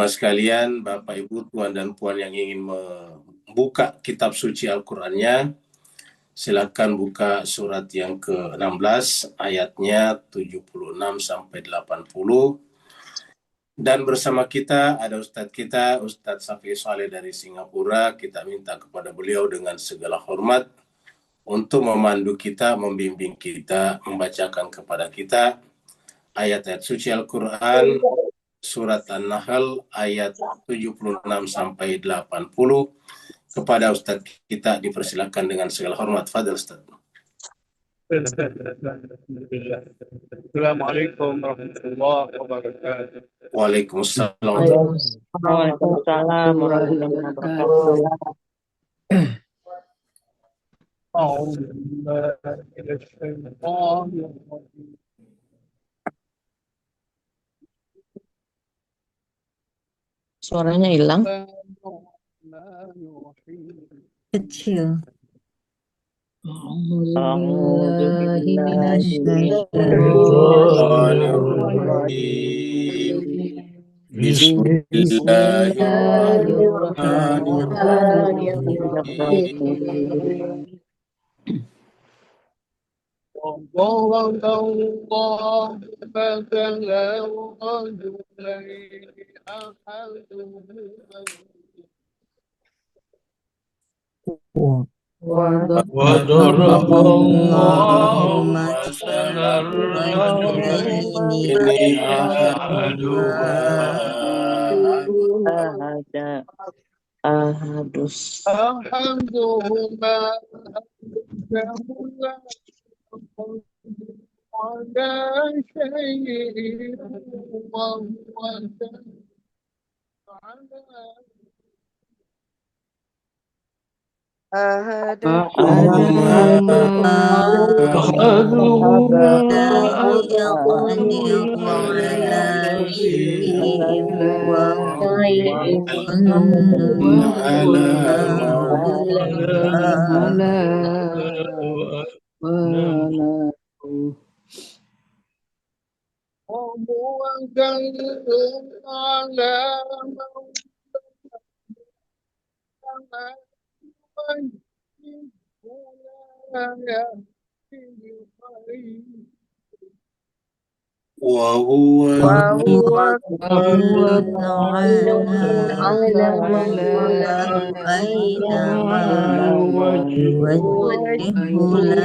jemaah sekalian, Bapak, Ibu, Tuan dan Puan yang ingin membuka kitab suci Al-Qur'annya, silakan buka surat yang ke-16 ayatnya 76 sampai 80. Dan bersama kita ada Ustadz kita, Ustadz Safi Saleh dari Singapura. Kita minta kepada beliau dengan segala hormat untuk memandu kita, membimbing kita, membacakan kepada kita ayat-ayat suci Al-Quran, surat An-Nahl ayat 76 sampai 80. Kepada Ustadz kita dipersilakan dengan segala hormat. Fadil Ustadz. Assalamualaikum warahmatullahi wabarakatuh. Waalaikumsalam. Waalaikumsalam warahmatullahi wabarakatuh. Suaranya hilang. Kecil. وضرب الله مثلا رجلين أحدهما يقدر على شيء وهو وهو أينما يوجهه لا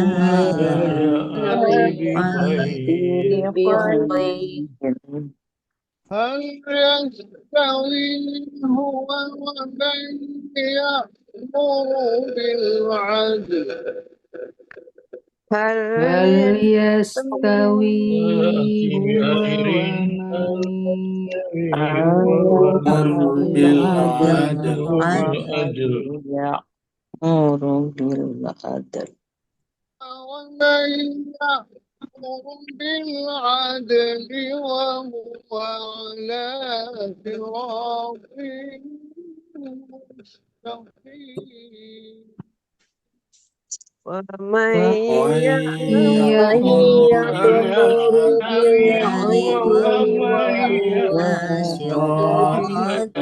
يأتي بخير هل يستوي هو ومن يأمر بالعدل هل يستوي هو ومن بالعدل يأمر بالعدل ومن يأمر بالعدل وهو على صراط مستقيم ومن يأمر بالعدل وهو على صراط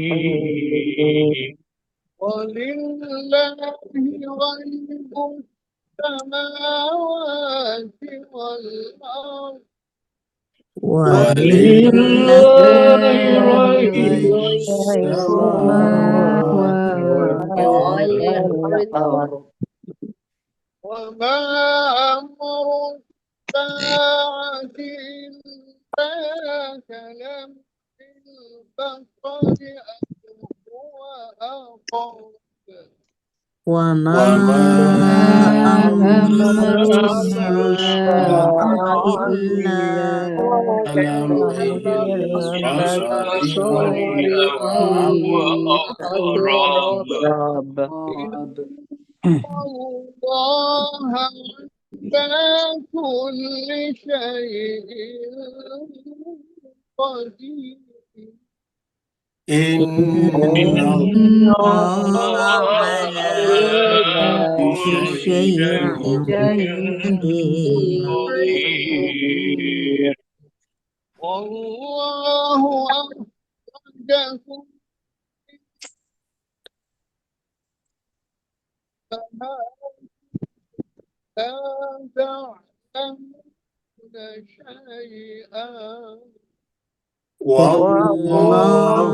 مستقيم ولله غيب السماوات والأرض ولله غيب السماوات والأرض وما أمر الساعة إلا كلمح البصر أو أقرب وما أمر الساعة إلا كلمح البصر أو أقرب الله على كل شيء قدير إن الله على كل شيء قدير والله أخرجكم فما لا تعلمون شيئا والله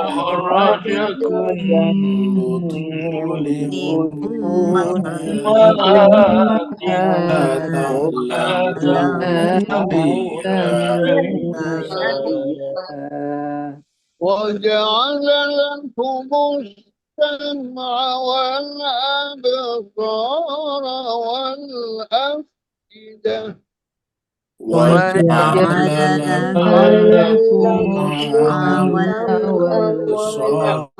أخرجكم بطون أمهاتكم لا لا تعلمون تعلمون شيئا شيئا وجعل لكم السمع والأبصار والأفئدة وجعل لكم لكم السمع والأبصار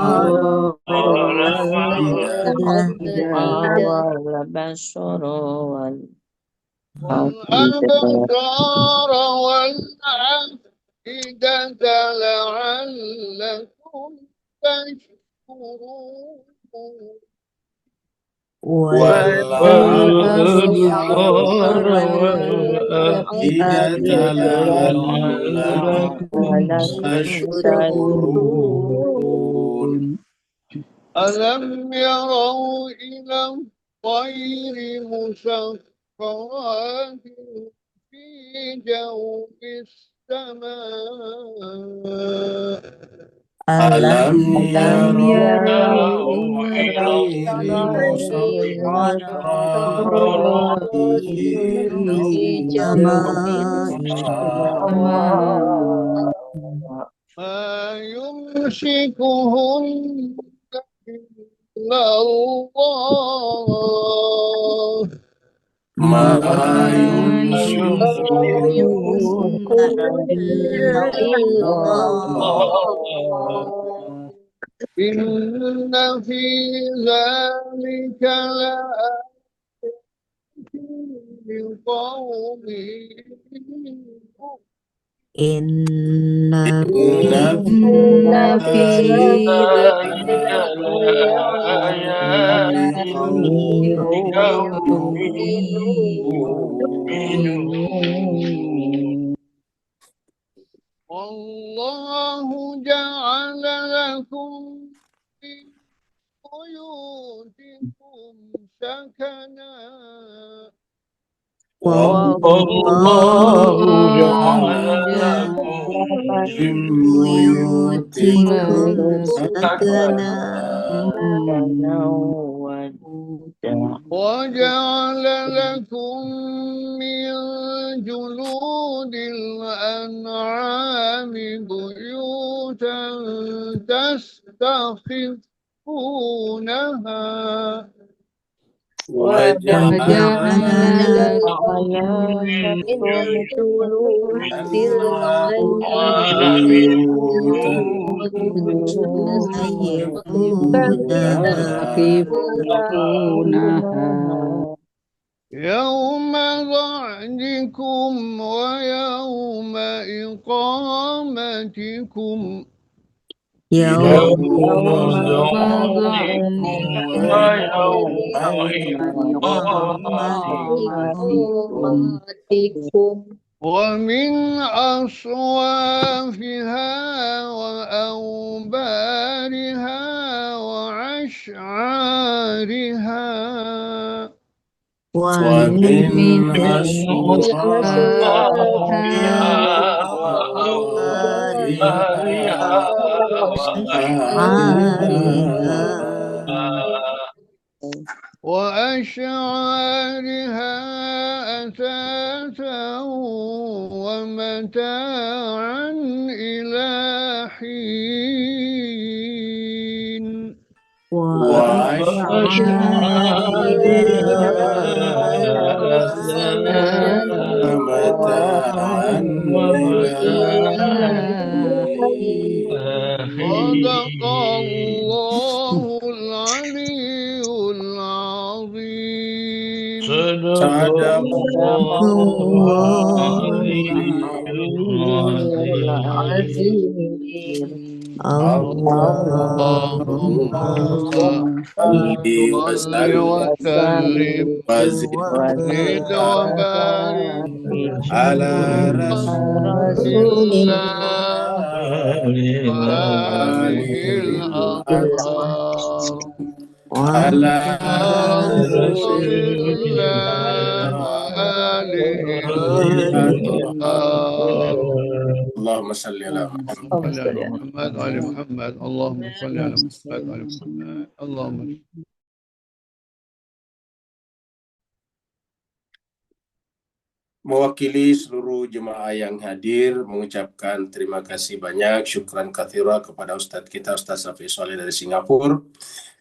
والأفئدة والبصر والأبصار والأفئدة لعلكم تشكرون والأبصار والأفئدة لعلكم تشكرون ألم يروا إلى الطير مسخرات في جو السماء ألم يروا إلى إلى مسخرات في جو السماء ما يمسكهن إلا الله ما يمسكهن إلا الله إن في ذلك لآية لقوم إن في ذلك لآيات لقوم يؤمنون والله جعل لكم من بيوتكم سكنا والله جعل لكم من بيوتكم سكنا وجعل لكم من جلود الأنعام بيوتا تستخفونها وجعل لكم من جلود الأنعام تستخفونها يوم ضعنكم ويوم إقامتكم يوم ضعنكم ويوم إقامتكم ومن أصوافها وأوبارها وأشعارها ومن أصوافها وأوبارها وأشعارها أثاثا ومتاعا إلى حين متاعا إلى صدق الله العلي العظيم صدق الله اللهم صل وسلم وزد وبارك ala Rasulillah wa alihil athar. ala Rasulillah wa alihil athar. Allahumma salli ala Muhammad. صل على محمد وآل محمد. اللهم صل على محمد وآل محمد. اللهم Mewakili seluruh jemaah yang hadir, mengucapkan terima kasih banyak, syukran katsira kepada Ustadz kita, Ustadz Safi Soleh dari Singapura.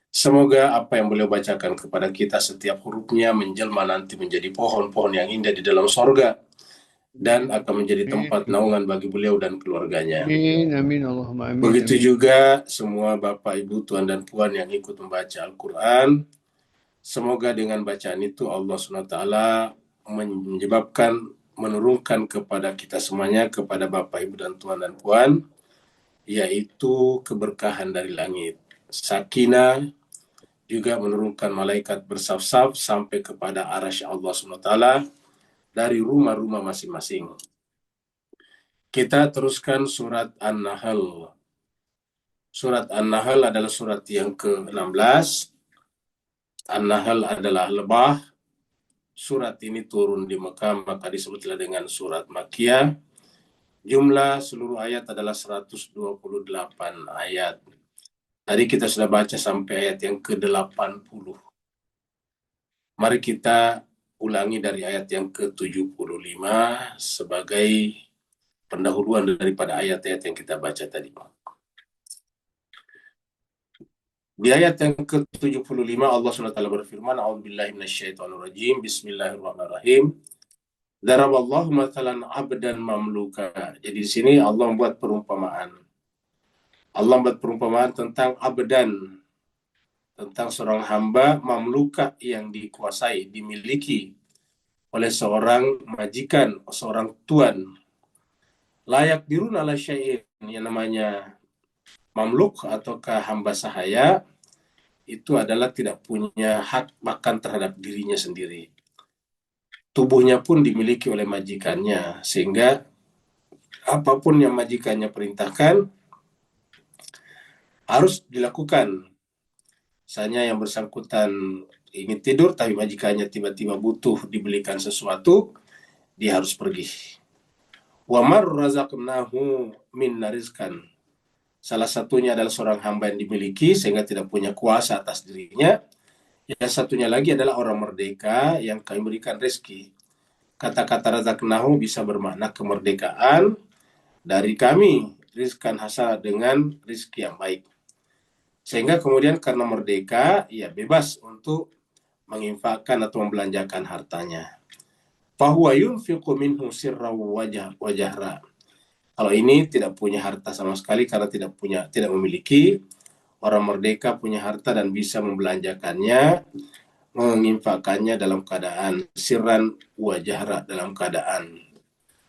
Semoga apa yang beliau bacakan kepada kita setiap hurufnya menjelma nanti menjadi pohon-pohon yang indah di dalam sorga dan akan menjadi tempat naungan bagi beliau dan keluarganya. amin, amin, Allahumma amin. Begitu juga semua Bapak, Ibu, Tuan, dan Puan yang ikut membaca Al-Quran. Semoga dengan bacaan itu Allah SWT menyebabkan, menurunkan kepada kita semuanya, kepada Bapak, Ibu, dan Tuan, dan Puan, yaitu keberkahan dari langit. Sakinah, juga menurunkan malaikat bersaf-saf sampai kepada arasy Allah SWT dari rumah-rumah masing-masing. Kita teruskan surat An-Nahl. Surat An-Nahl adalah surat yang ke-16. An-Nahl adalah lebah. Surat ini turun di Mekah, maka disebutlah dengan surat Makkiyah. Jumlah seluruh ayat adalah 128 ayat. Tadi kita sudah baca sampai ayat yang ke-80. Mari kita ulangi dari ayat yang ke-75 sebagai pendahuluan daripada ayat-ayat yang kita baca tadi. Di ayat yang ke-75 Allah SWT berfirman, A'udzubillahi minasyaitonirrajim, Bismillahirrahmanirrahim. Daraballahu mathalan 'abdan mamluka. Jadi di sini Allah membuat perumpamaan. Allah membuat perumpamaan tentang abdan, tentang seorang hamba mamluka yang dikuasai, dimiliki oleh seorang majikan, seorang tuan. Layak dirun ala syai'in, yang namanya mamluk ataukah hamba sahaya, itu adalah tidak punya hak makan terhadap dirinya sendiri. Tubuhnya pun dimiliki oleh majikannya, sehingga apapun yang majikannya perintahkan harus dilakukan. Misalnya yang bersangkutan ingin tidur, tapi majikannya tiba-tiba butuh dibelikan sesuatu, dia harus pergi. Wa mar razaqnahu minna rizqan. Salah satunya adalah seorang hamba yang dimiliki sehingga tidak punya kuasa atas dirinya. Yang satunya lagi adalah orang merdeka yang kami berikan rezeki. Kata-kata razaqnahu bisa bermakna kemerdekaan dari kami, rizqan hasan, dengan rezeki yang baik. Sehingga kemudian karena merdeka, ia bebas untuk menginfakkan atau membelanjakan hartanya. Fahuwa yunfiqu minhu sirra wa jahra. Kalau ini tidak punya harta sama sekali karena tidak memiliki. Orang merdeka punya harta dan bisa membelanjakannya, menginfakkannya dalam keadaan sirran wa jahra, dalam keadaan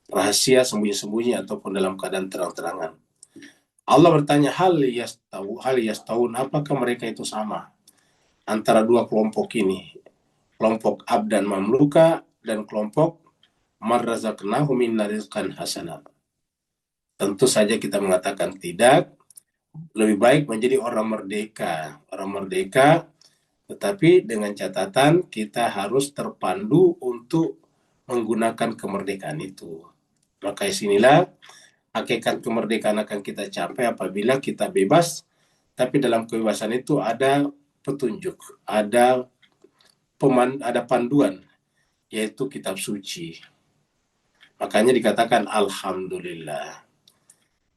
rahasia, sembunyi-sembunyi, ataupun dalam keadaan terang-terangan. Allah bertanya, hal yastawun, apakah mereka itu sama antara dua kelompok ini, kelompok abdan mamluka dan kelompok marrazaqnahu minna rizqan hasanah? Tentu saja kita mengatakan tidak. Lebih baik menjadi orang merdeka, tetapi dengan catatan kita harus terpandu untuk menggunakan kemerdekaan itu. Maka sinilah hakikat kemerdekaan akan kita capai apabila kita bebas, tapi dalam kebebasan itu ada petunjuk, ada panduan, yaitu kitab suci. Makanya dikatakan alhamdulillah.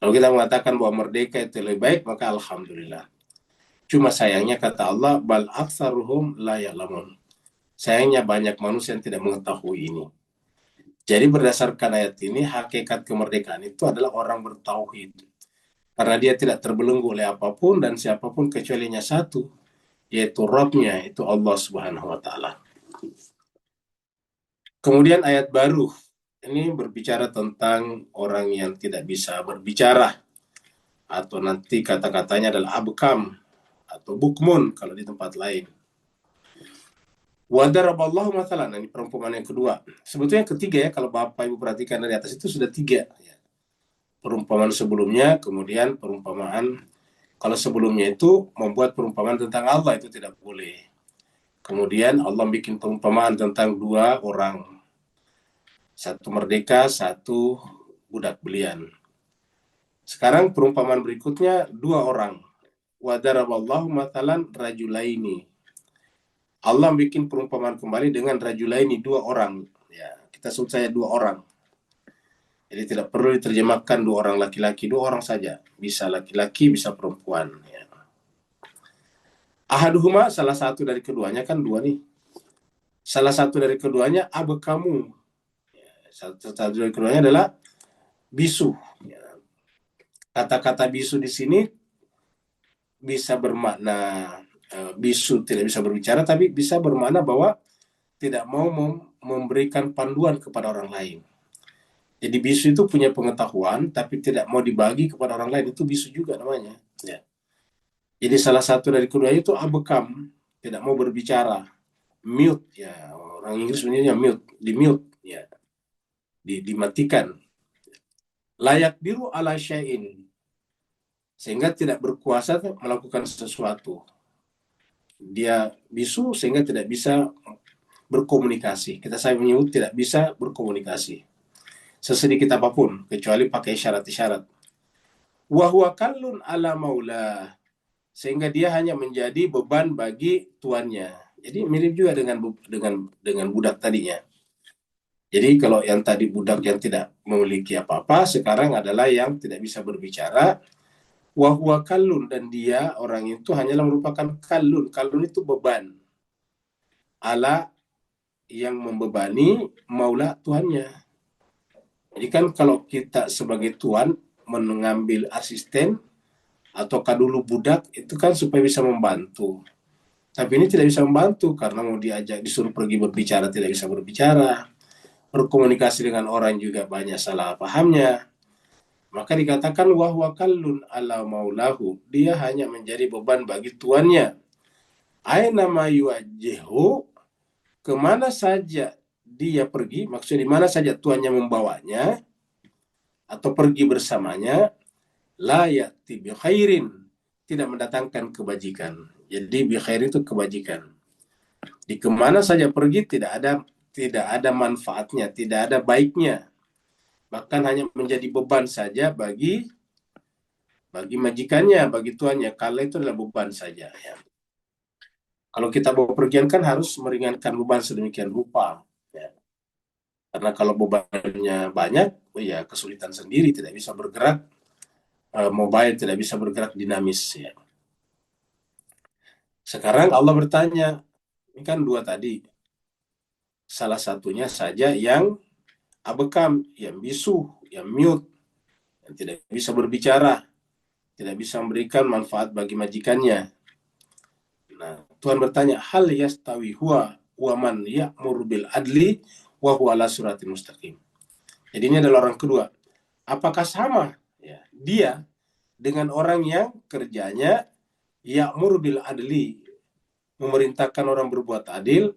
Kalau kita mengatakan bahwa merdeka itu lebih baik, maka alhamdulillah. Cuma sayangnya kata Allah, bal aktsaruhum la ya'lamun. Sayangnya banyak manusia yang tidak mengetahui ini. Jadi berdasarkan ayat ini, hakikat kemerdekaan itu adalah orang bertauhid. Karena dia tidak terbelenggu oleh apapun dan siapapun kecuali hanya satu, yaitu Rabb-nya, itu Allah Subhanahu wa taala. Kemudian ayat baru ini berbicara tentang orang yang tidak bisa berbicara, atau nanti kata-katanya adalah abkam atau bukmun kalau di tempat lain. Wa daraballahu mathalan, ini perumpamaan yang kedua. Sebetulnya yang ketiga ya, kalau Bapak Ibu perhatikan dari atas itu sudah 3 ya. Perumpamaan sebelumnya, kemudian perumpamaan, kalau sebelumnya itu membuat perumpamaan tentang Allah itu tidak boleh. Kemudian Allah bikin perumpamaan tentang 2 orang, 1 merdeka, 1 budak belian. Sekarang perumpamaan berikutnya 2 orang. Wa daraballahu mathalan rajulaini. Allah bikin perumpamaan kembali dengan rajulaini, 2 orang. Ya, kita sebut saja 2 orang. Jadi tidak perlu diterjemahkan 2 orang laki-laki, 2 orang saja. Bisa laki-laki, bisa perempuan. Ya. Ahaduhuma, salah satu dari keduanya, kan 2 nih. Salah satu dari keduanya abkamu. Ya, salah satu dari keduanya adalah bisu. Ya. Kata-kata bisu di sini bisa bermakna bisu tidak bisa berbicara, tapi bisa bermakna bahwa tidak mau memberikan panduan kepada orang lain. Jadi bisu itu punya pengetahuan, tapi tidak mau dibagi kepada orang lain, itu bisu juga namanya. Ya. Jadi salah satu dari kedua itu abekam, tidak mau berbicara, mute ya, orang Inggris sebenarnya mute, di mute ya, dimatikan. Layak biru ala syai'in, sehingga tidak berkuasa melakukan sesuatu. Dia bisu sehingga tidak bisa berkomunikasi. Saya menyebut tidak bisa berkomunikasi sesedikit apapun, kecuali pakai isyarat-isyarat. Wa huwa kallun ala maula, sehingga dia hanya menjadi beban bagi tuannya. Jadi mirip juga dengan budak tadinya. Jadi kalau yang tadi budak yang tidak memiliki apa-apa, sekarang adalah yang tidak bisa berbicara. Wa huwa kallun, dan dia orang itu hanyalah merupakan kallun. Kallun itu beban. Ala, yang membebani, maula, tuannya. Jadi kan kalau kita sebagai tuan mengambil asisten atau dulu budak itu kan supaya bisa membantu. Tapi ini tidak bisa membantu karena mau diajak, disuruh pergi berbicara tidak bisa berbicara. Berkomunikasi dengan orang juga banyak salah pahamnya. Maka dikatakan wahwa kallun ala maulahu, dia hanya menjadi beban bagi tuannya. Aina ma yuwajjihu, kemana saja dia pergi, maksudnya di mana saja tuannya membawanya atau pergi bersamanya, la ya'ti bi khairin, tidak mendatangkan kebajikan. Jadi bi khair itu kebajikan. Di kemana saja pergi tidak ada manfaatnya, tidak ada baiknya. Bahkan hanya menjadi beban saja bagi majikannya, bagi tuannya. Kalau itu adalah beban saja. Ya. Kalau kita bawa pergian kan harus meringankan beban sedemikian rupa. Ya. Karena kalau bebannya banyak, ya kesulitan sendiri, tidak bisa bergerak. Mobile tidak bisa bergerak dinamis. Ya. Sekarang Allah bertanya, ini kan 2 tadi. Salah satunya saja yang abekam, yang bisu, yang mute, yang tidak bisa berbicara, tidak bisa memberikan manfaat bagi majikannya. Nah, Tuhan bertanya, hal yastawi huwa wa man ya'mur bil adli wa huwa ala siratin mustaqim. Jadi ini adalah orang kedua. Apakah sama ya, dia dengan orang yang kerjanya ya'mur bil adli, memerintahkan orang berbuat adil,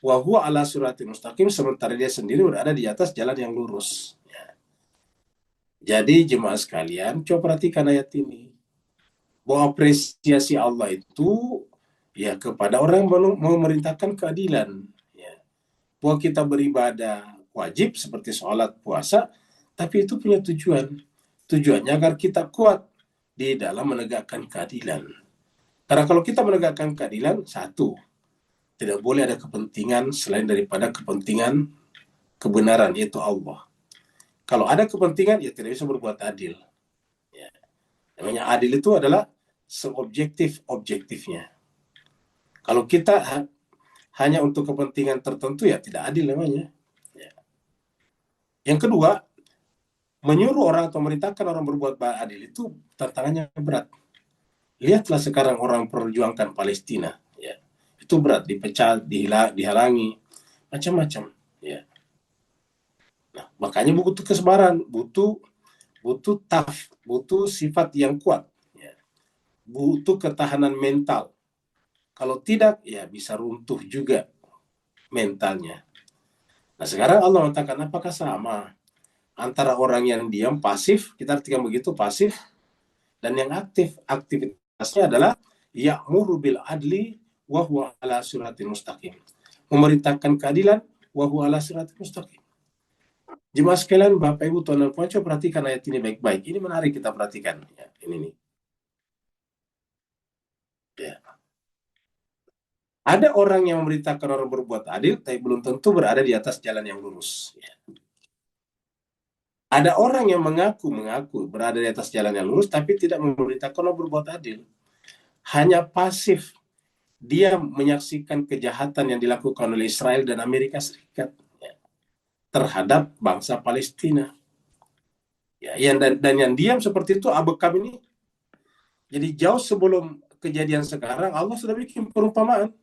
wa huwa ala siratin mustaqim, sementara dia sendiri berada di atas jalan yang lurus. Ya. Jadi jemaah sekalian, coba perhatikan ayat ini. Bahwa apresiasi Allah itu ya kepada orang yang memerintahkan keadilan. Ya. Bahwa kita beribadah wajib seperti sholat, puasa, tapi itu punya tujuan. Tujuannya agar kita kuat di dalam menegakkan keadilan. Karena kalau kita menegakkan keadilan, satu, tidak boleh ada kepentingan selain daripada kepentingan kebenaran, yaitu Allah. Kalau ada kepentingan, ya tidak bisa berbuat adil. Ya. Namanya adil itu adalah seobjektif-objektifnya. Kalau kita hanya untuk kepentingan tertentu, ya tidak adil namanya. Ya. Yang kedua, menyuruh orang atau merintahkan orang berbuat adil itu tantangannya berat. Lihatlah sekarang orang perjuangkan Palestina. Ya. Itu berat, dipecat, dihalangi, macam-macam. Ya. Nah, makanya butuh kesabaran, butuh sifat yang kuat, ya. Butuh ketahanan mental. Kalau tidak, ya bisa runtuh juga. mentalnya. Nah sekarang Allah mengatakan apakah sama antara orang yang diam pasif, kita artikan begitu pasif, dan yang aktif. Aktivitasnya adalah ya'muru bil adli wa huwa ala siratin mustaqim. Memerintahkan keadilan wa huwa ala siratin mustaqim. Jemaah sekalian, Bapak Ibu Tuan dan Puan, coba perhatikan ayat ini baik-baik. Ini menarik kita perhatikan. Ya, ini nih. Ya. Ada orang yang memerintahkan orang berbuat adil, tapi belum tentu berada di atas jalan yang lurus. Ya. Ada orang yang mengaku berada di atas jalan yang lurus, tapi tidak memerintahkan orang berbuat adil. Hanya pasif. Dia menyaksikan kejahatan yang dilakukan oleh Israel dan Amerika Serikat ya, terhadap bangsa Palestina. Ya, dan yang diam seperti itu Abekam ini. Jadi jauh sebelum kejadian sekarang, Allah sudah bikin perumpamaan.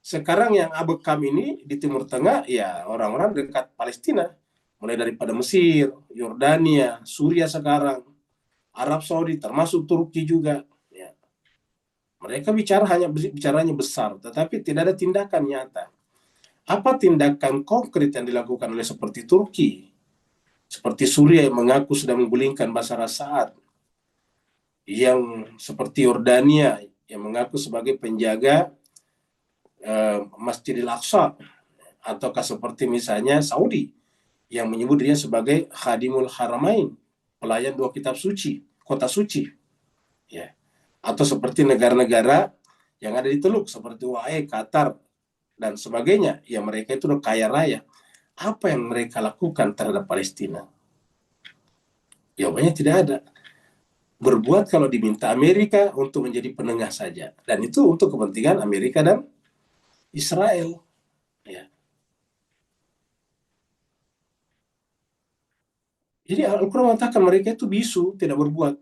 Sekarang yang Abekam ini di Timur Tengah, ya orang-orang dekat Palestina. Mulai daripada Mesir, Yordania, Suriah sekarang, Arab Saudi, termasuk Turki juga. Ya. Mereka bicaranya besar, tetapi tidak ada tindakan nyata. Apa tindakan konkret yang dilakukan oleh seperti Turki, seperti Suriah yang mengaku sudah menggulingkan Bashar Assad, yang seperti Yordania yang mengaku sebagai penjaga Masjidil Aqsa, ataukah seperti misalnya Saudi yang menyebut dirinya sebagai Khadimul Haramain, pelayan dua kitab suci, kota suci, ya. Atau seperti negara-negara yang ada di Teluk seperti UAE, Qatar dan sebagainya, yang mereka itu udah kaya raya. Apa yang mereka lakukan terhadap Palestina? Jawabannya tidak ada. Berbuat kalau diminta Amerika untuk menjadi penengah saja, dan itu untuk kepentingan Amerika dan Israel. Ya. Jadi Al-Quran mengatakan mereka itu bisu, tidak berbuat.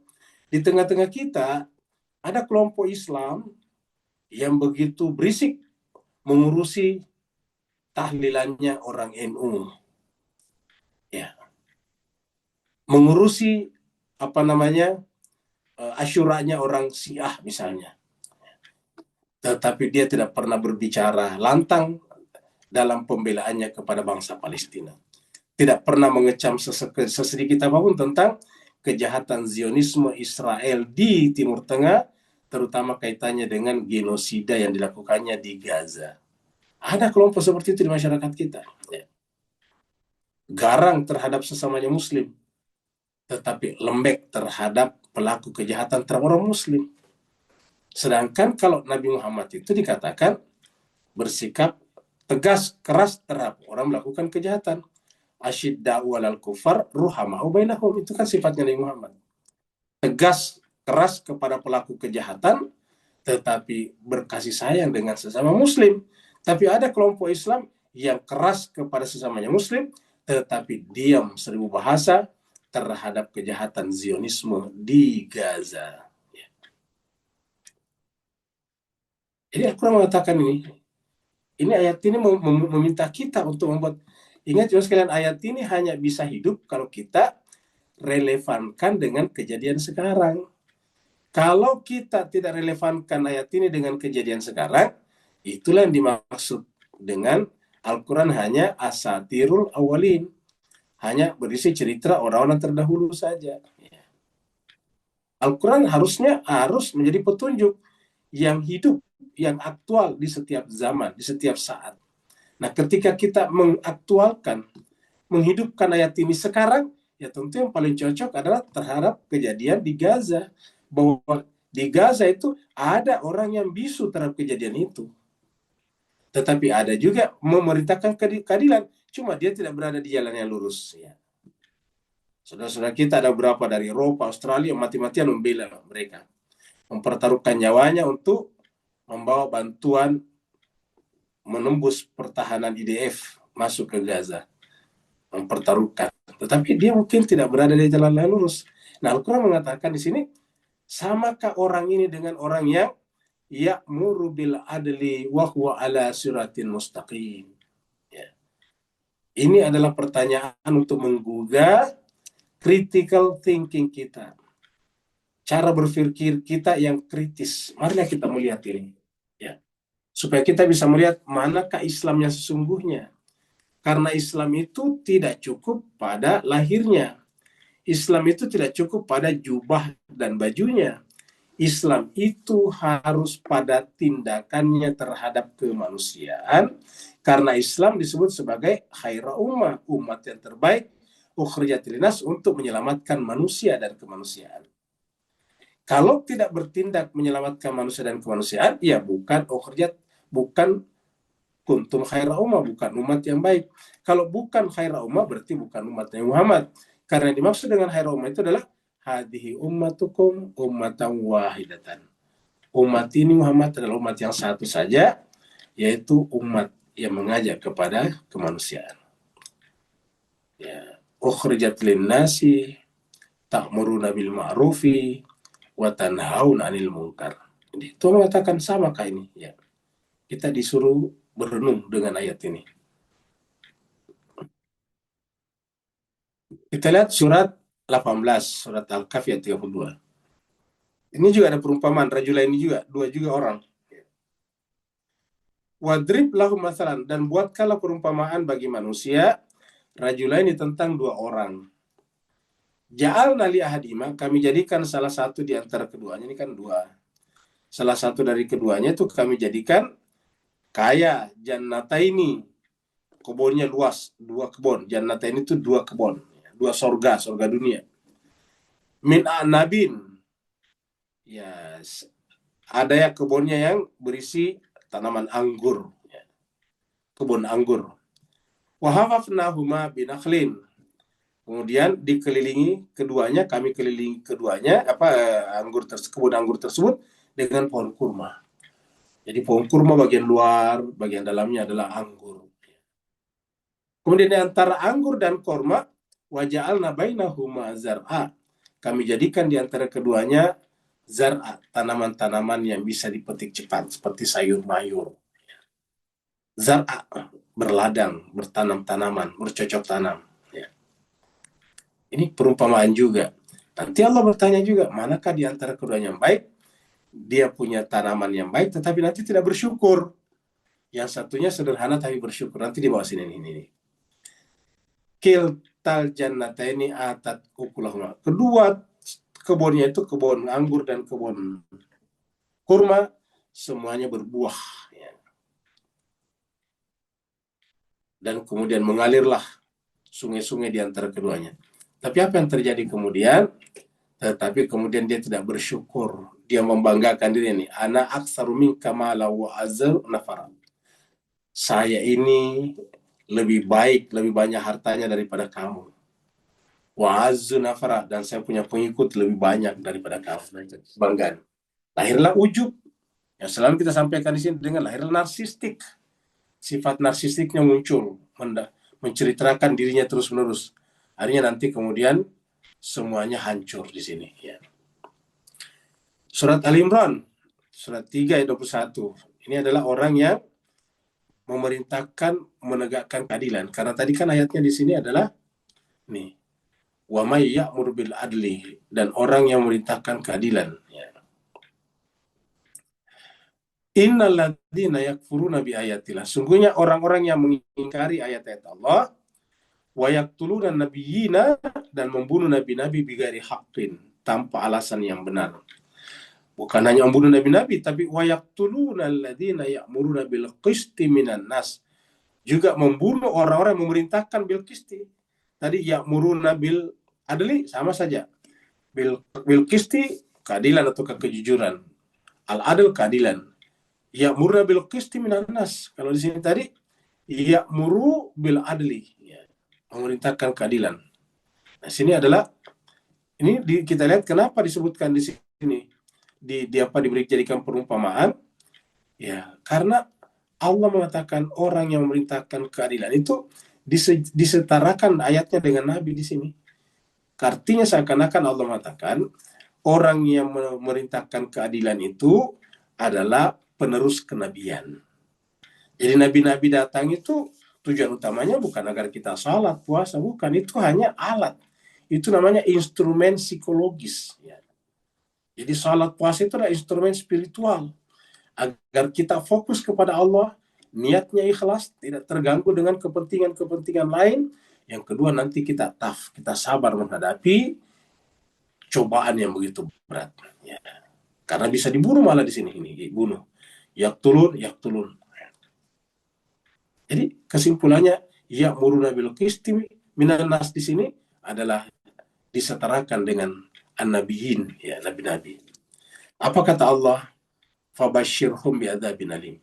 Di tengah-tengah kita ada kelompok Islam yang begitu berisik mengurusi tahlilannya orang NU. Ya. Mengurusi asyuranya orang Syiah misalnya. Tetapi dia tidak pernah berbicara lantang dalam pembelaannya kepada bangsa Palestina. Tidak pernah mengecam sesedikit apapun tentang kejahatan Zionisme Israel di Timur Tengah, terutama kaitannya dengan genosida yang dilakukannya di Gaza. Ada kelompok seperti itu di masyarakat kita. Ya. Garang terhadap sesamanya Muslim, tetapi lembek terhadap pelaku kejahatan terhadap orang Muslim. Sedangkan kalau Nabi Muhammad itu dikatakan bersikap tegas, keras terhadap orang melakukan kejahatan. Asyidda'u 'alal kufar ruhama'u bainahum, itu kan sifatnya Nabi Muhammad. Tegas, keras kepada pelaku kejahatan, tetapi berkasih sayang dengan sesama Muslim. Tapi ada kelompok Islam yang keras kepada sesamanya Muslim, tetapi diam seribu bahasa terhadap kejahatan Zionisme di Gaza. Jadi Al-Quran mengatakan ini ayat ini meminta kita untuk membuat. Ingat juga sekalian, ayat ini hanya bisa hidup kalau kita relevankan dengan kejadian sekarang. Kalau kita tidak relevankan ayat ini dengan kejadian sekarang, itulah yang dimaksud dengan Al-Quran hanya asatirul awalin. Hanya berisi cerita orang-orang terdahulu saja. Al-Quran harus menjadi petunjuk yang hidup, yang aktual di setiap zaman, di setiap saat. Nah, ketika kita mengaktualkan, menghidupkan ayat ini sekarang, ya tentu yang paling cocok adalah terhadap kejadian di Gaza. Bahwa di Gaza itu ada orang yang bisu terhadap kejadian itu. Tetapi ada juga memerintahkan keadilan, cuma dia tidak berada di jalan yang lurus. Ya. Saudara-saudara kita ada beberapa dari Eropa, Australia, mati-matian membela mereka. Mempertaruhkan nyawanya untuk membawa bantuan menembus pertahanan IDF masuk ke Gaza, mempertaruhkan. Tetapi dia mungkin tidak berada di jalan yang lurus. Nah, Al-Quran mengatakan di sini, samakah orang ini dengan orang yang ya'muru bil adli wa huwa ala siratin mustaqim? Ya. Ini adalah pertanyaan untuk menggugah critical thinking kita. Cara berpikir kita yang kritis. Marilah kita melihat ini. Ya. supaya kita bisa melihat manakah Islam yang sesungguhnya. Karena Islam itu tidak cukup pada lahirnya. Islam itu tidak cukup pada jubah dan bajunya. Islam itu harus pada tindakannya terhadap kemanusiaan, karena Islam disebut sebagai khaira ummah, umat yang terbaik, ukhrijat linnas, untuk menyelamatkan manusia dan kemanusiaan. Kalau tidak bertindak menyelamatkan manusia dan kemanusiaan, ya bukan ukhrijat, bukan kuntum khaira ummah, bukan umat yang baik. Kalau bukan khaira ummah, berarti bukan umatnya Muhammad. Karena yang dimaksud dengan khaira ummah itu adalah hadihi ummatukum ummatan wahidatan. Umat ini Muhammad adalah umat yang satu saja, yaitu umat yang mengajak kepada kemanusiaan. Ya, ukhrijat linnasi ta'muruna bil ma'rufi wa tanhauna 'anil munkar. Jadi itu mengatakan sama kayak ini, ya. Kita disuruh berenung dengan ayat ini. Kita lihat surat 18, surat Al-Kahf ayat 32. Ini juga ada perumpamaan, rajulain ini juga, dua juga orang. Wadrib lahum masalan, dan buatkanlah perumpamaan bagi manusia, rajulaini, tentang dua orang. Ja'alna li ahadima, kami jadikan salah satu di antara keduanya, ini kan dua. Salah satu dari keduanya itu kami jadikan kaya, jannataini, kebunnya luas, dua kebun. Jannataini itu dua kebun, dua surga dunia. Min a'nabin, ya, ada ya kebunnya yang berisi tanaman anggur, ya. Kebun anggur. Wa hafafnahuma binakhlin, kemudian dikelilingi keduanya, kami kelilingi keduanya, kebun anggur tersebut dengan pohon kurma. Jadi pohon kurma bagian luar, bagian dalamnya adalah anggur. Kemudian di antara anggur dan kurma, waja'alna bainahuma zar'a, kami jadikan di antara keduanya zar'a, tanaman-tanaman yang bisa dipetik cepat, seperti sayur mayur. Zar'a, berladang, bertanam tanaman, bercocok tanam. Ya. Ini perumpamaan juga. Nanti Allah bertanya juga, manakah di antara keduanya yang baik? Dia punya tanaman yang baik, tetapi nanti tidak bersyukur. Yang satunya sederhana tapi bersyukur. Nanti di bawah sini ini. Kiltal jannataini atat ukulahuma. Kedua kebunnya itu kebun anggur dan kebun kurma, semuanya berbuah. Ya. Dan kemudian mengalirlah sungai-sungai di antara keduanya. Tapi apa yang terjadi kemudian? Tetapi kemudian dia tidak bersyukur. Dia membanggakan diri ini. Ana aktsaru minka mala wa azza nafara. Saya ini lebih baik, lebih banyak hartanya daripada kamu. Wa azzu nafara, dan saya punya pengikut lebih banyak daripada kamu. Banggaan. Lahirlah ujub. Yang selalu kita sampaikan di sini dengan lahirlah narsistik. Sifat narsistiknya muncul, menceritakan dirinya terus-menerus. Akhirnya nanti kemudian semuanya hancur di sini. Ya. Surat Al-Imran, surat 3 ayat 21. Ini adalah orang yang memerintahkan, menegakkan keadilan. Karena tadi kan ayatnya di sini adalah nih, wa may ya'mur bil adli, dan orang yang memerintahkan keadilan. Ya. Innal ladzina yakfuruna bi ayatillah. Sungguhnya orang-orang yang mengingkari ayat-ayat Allah, wa yaqtuluna nabiyina, dan membunuh nabi-nabi bighairi haqqin, tanpa alasan yang benar. Bukan hanya membunuh nabi-nabi, tapi wa yaqtuluna alladzina ya'muruna bil qisti minan nas. Juga membunuh orang-orang yang memerintahkan bil qisti. Tadi ya'muruna bil adli sama saja. Bil qisti keadilan atau kejujuran. Al-adl keadilan. Ya'muruna bil qisti minan nas. Kalau di sini tadi ya'muru bil adli, ya, memerintahkan keadilan. Nah, sini adalah kita lihat kenapa disebutkan di sini dijadikan perumpamaan, ya, karena Allah mengatakan orang yang memerintahkan keadilan itu disetarakan ayatnya dengan Nabi di sini. Artinya seakan-akan Allah mengatakan orang yang memerintahkan keadilan itu adalah penerus kenabian. Jadi nabi-nabi datang itu tujuan utamanya bukan agar kita salat, puasa, bukan. Itu hanya alat. Itu namanya instrumen psikologis. Ya. Jadi salat, puasa itu adalah instrumen spiritual. agar kita fokus kepada Allah, niatnya ikhlas, tidak terganggu dengan kepentingan-kepentingan lain. Yang kedua, nanti kita sabar menghadapi cobaan yang begitu berat. Ya. Karena bisa dibunuh malah di sini, ini dibunuh. Yaktulun. Jadi kesimpulannya, ya'muruna bil qisti minan nas di sini adalah disetarakan dengan an-nabiyyin, ya, nabi-nabi. Apa kata Allah? Fabashshirhum bi'adzabin alim.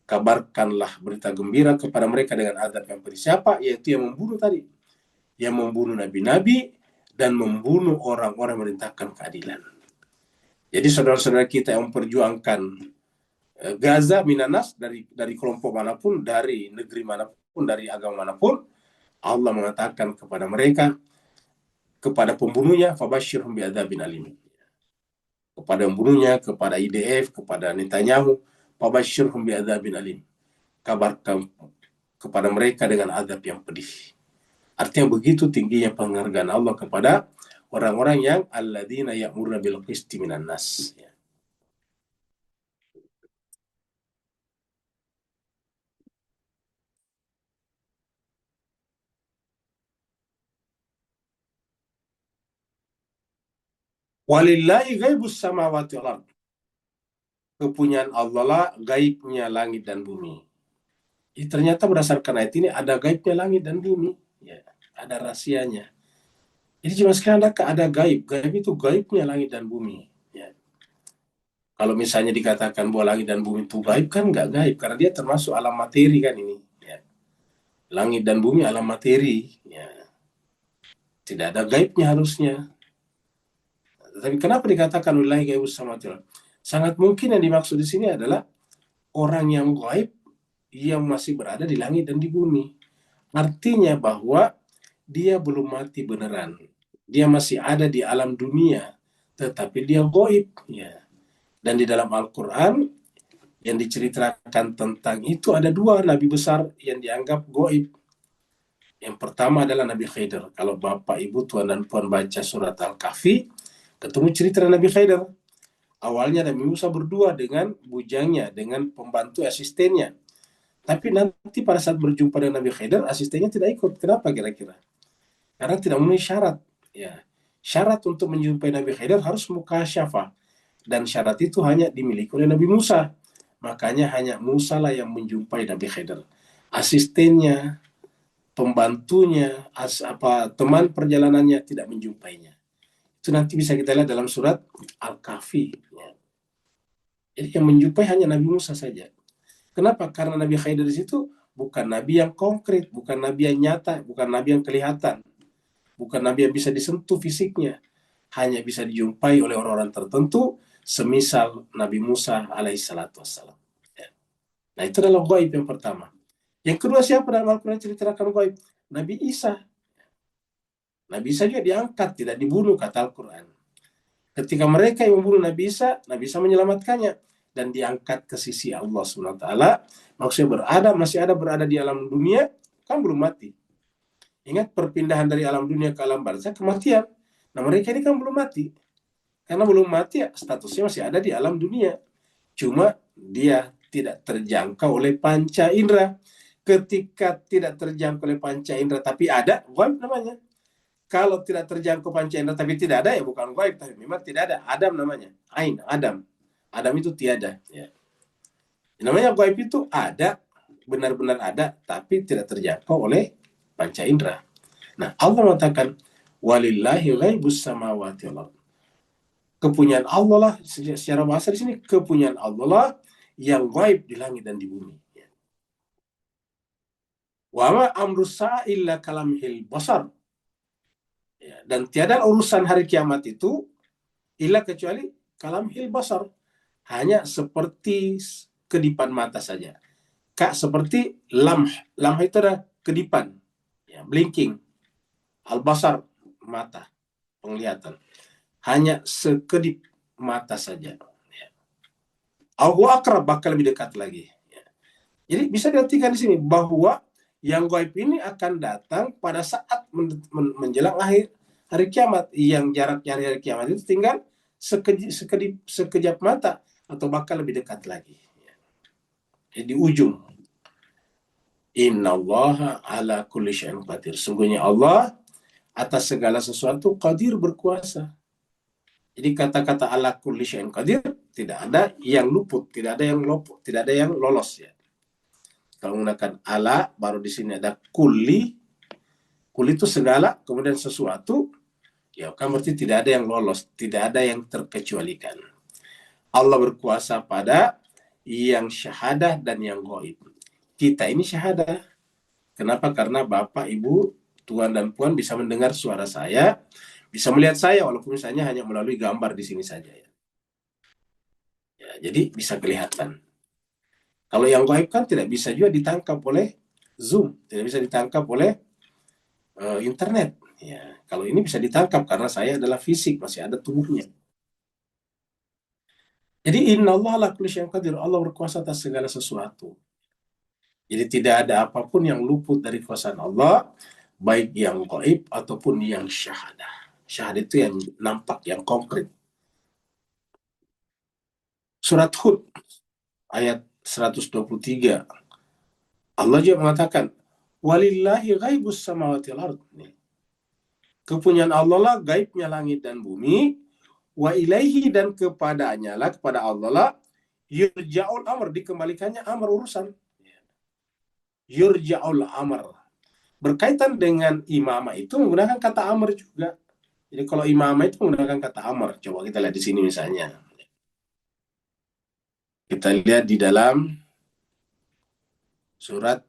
Kabarkanlah berita gembira kepada mereka dengan azab yang pedih. Siapa? Yaitu yang membunuh tadi. Yang membunuh nabi-nabi dan membunuh orang-orang yang merintahkan keadilan. Jadi saudara-saudara kita yang memperjuangkan Gaza, minanas, dari kelompok manapun, dari negeri manapun, dari agama manapun, Allah mengatakan kepada mereka, kepada pembunuhnya, fabashshirhum bi'adzabin alim. Kepada pembunuhnya, kepada IDF, kepada Netanyahu, fabashshirhum bi'adzabin alim. Kabarkan kepada mereka dengan azab yang pedih. Artinya begitu tingginya penghargaan Allah kepada orang-orang yang alladzina ya'muruna bil qisti minan nas. Walillahi ghaibus samawati wal ardh. Kepunyaan Allah lah gaibnya langit dan bumi. Ternyata berdasarkan ayat ini ada gaibnya langit dan bumi. Ya, ada rahasianya. Jadi cuma sekarang ada gaib. Gaib itu gaibnya langit dan bumi. Ya. Kalau misalnya dikatakan bahwa langit dan bumi itu gaib, kan nggak gaib. Karena dia termasuk alam materi kan ini. Ya. Langit dan bumi alam materi. Ya. Tidak ada gaibnya harusnya. Tapi kenapa dikatakan wilayah gaibus samawati wal ardh? Sangat mungkin yang dimaksud di sini adalah orang yang gaib yang masih berada di langit dan di bumi. Artinya bahwa dia belum mati beneran. Dia masih ada di alam dunia, tetapi dia gaib. Ya. Dan di dalam Al-Quran yang diceritakan tentang itu ada dua nabi besar yang dianggap gaib. Yang pertama adalah Nabi Khidir. Kalau Bapak, Ibu, Tuan dan Puan baca surat Al-Kahfi, ketemu cerita Nabi Khidir. Awalnya Nabi Musa berdua dengan bujangnya, dengan pembantu asistennya. Tapi nanti pada saat berjumpa dengan Nabi Khidir, asistennya tidak ikut. Kenapa kira-kira? Karena tidak memenuhi syarat. Ya. Syarat untuk menjumpai Nabi Khidir harus mukasyafah. Dan syarat itu hanya dimiliki oleh Nabi Musa. Makanya hanya Musa lah yang menjumpai Nabi Khidir. Asistennya, pembantunya, teman perjalanannya tidak menjumpainya. Itu nanti bisa kita lihat dalam surat Al-Kahfi. Ya. Jadi yang menjumpai hanya Nabi Musa saja. Kenapa? Karena Nabi Khidir di situ bukan Nabi yang konkret, bukan Nabi yang nyata, bukan Nabi yang kelihatan, bukan Nabi yang bisa disentuh fisiknya. Hanya bisa dijumpai oleh orang-orang tertentu, semisal Nabi Musa alaihissalatu wassalam. Ya. Nah itu adalah gaib yang pertama. Yang kedua, siapa dalam Al-Quran ceritakan gaib? Nabi Isa. Nabi Isa juga diangkat, tidak dibunuh, kata Al-Quran. Ketika mereka yang membunuh Nabi Isa menyelamatkannya dan diangkat ke sisi Allah SWT. Maksudnya masih berada di alam dunia, kan belum mati. Ingat perpindahan dari alam dunia ke alam barzakh, kematian. Nah mereka ini kan belum mati. Karena belum mati, statusnya masih ada di alam dunia. Cuma dia tidak terjangkau oleh panca indera. Ketika tidak terjangkau oleh panca indera tapi ada, gaib namanya. Kalau tidak terjangkau panca indera tapi tidak ada, ya bukan gaib, tapi memang tidak ada. Adam namanya. Ain, Adam. Adam itu tiada. Ya. Namanya gaib itu ada, benar-benar ada, tapi tidak terjangkau oleh panca indera. Nah, Allah mengatakan, walillahi ghaibus samawati wal ardh. Kepunyaan Allah lah, secara bahasa di sini, kepunyaan Allah lah yang gaib di langit dan di bumi. Wa ma amru sa'a illa kalamhil basar. Ya, dan tiada urusan hari kiamat itu illa kecuali kalamhil basar, hanya seperti kedipan mata saja. Seperti lamh itu adalah kedipan, ya, blinking. Al-basar, mata, penglihatan. Hanya sekedip mata saja. Ya. Allahu akrab, bakal lebih dekat lagi. Ya. Jadi bisa diartikan di sini bahwa yang gaib ini akan datang pada saat menjelang akhir hari kiamat. Yang jarak hari kiamat itu tinggal sekejap mata. atau bahkan lebih dekat lagi. Jadi ujung. Innallaha ala kulli syai'in qadir. Sungguhnya Allah atas segala sesuatu qadir, berkuasa. Jadi kata-kata ala kulli syai'in qadir tidak ada yang luput, tidak ada yang lopot, tidak ada yang lolos ya. Kalau menggunakan ala, baru di sini ada kulli. Kulli itu segala, kemudian sesuatu, ya kan berarti tidak ada yang lolos, tidak ada yang terkecualikan. Allah berkuasa pada yang syahadah dan yang gaib. Kita ini syahadah. Kenapa? Karena Bapak, Ibu, Tuan dan Puan bisa mendengar suara saya, bisa melihat saya walaupun misalnya hanya melalui gambar di sini saja ya. Jadi bisa kelihatan. Kalau yang gaib kan tidak bisa juga ditangkap oleh Zoom, tidak bisa ditangkap oleh internet. Ya, kalau ini bisa ditangkap karena saya adalah fisik, masih ada tubuhnya. Jadi innallaha ala kulli syai'in qadir, Allah berkuasa atas segala sesuatu. Jadi tidak ada apapun yang luput dari kuasaan Allah, baik yang gaib ataupun yang syahadah. Syahadah itu yang nampak, yang konkret. Surat Hud ayat 123. Allah juga mengatakan, walillahi ghaibus samawati wal ard. Kepunyaan Allah lah gaibnya langit dan bumi, wa ilaihi dan kepadanya lah, kepada Allah lah, yurja'ul amr, dikembalikannya amr urusan. Yurja'ul amr. Berkaitan dengan imamah itu menggunakan kata amr juga. Jadi kalau imamah itu menggunakan kata amr. Coba kita lihat di sini misalnya. Kita lihat di dalam surat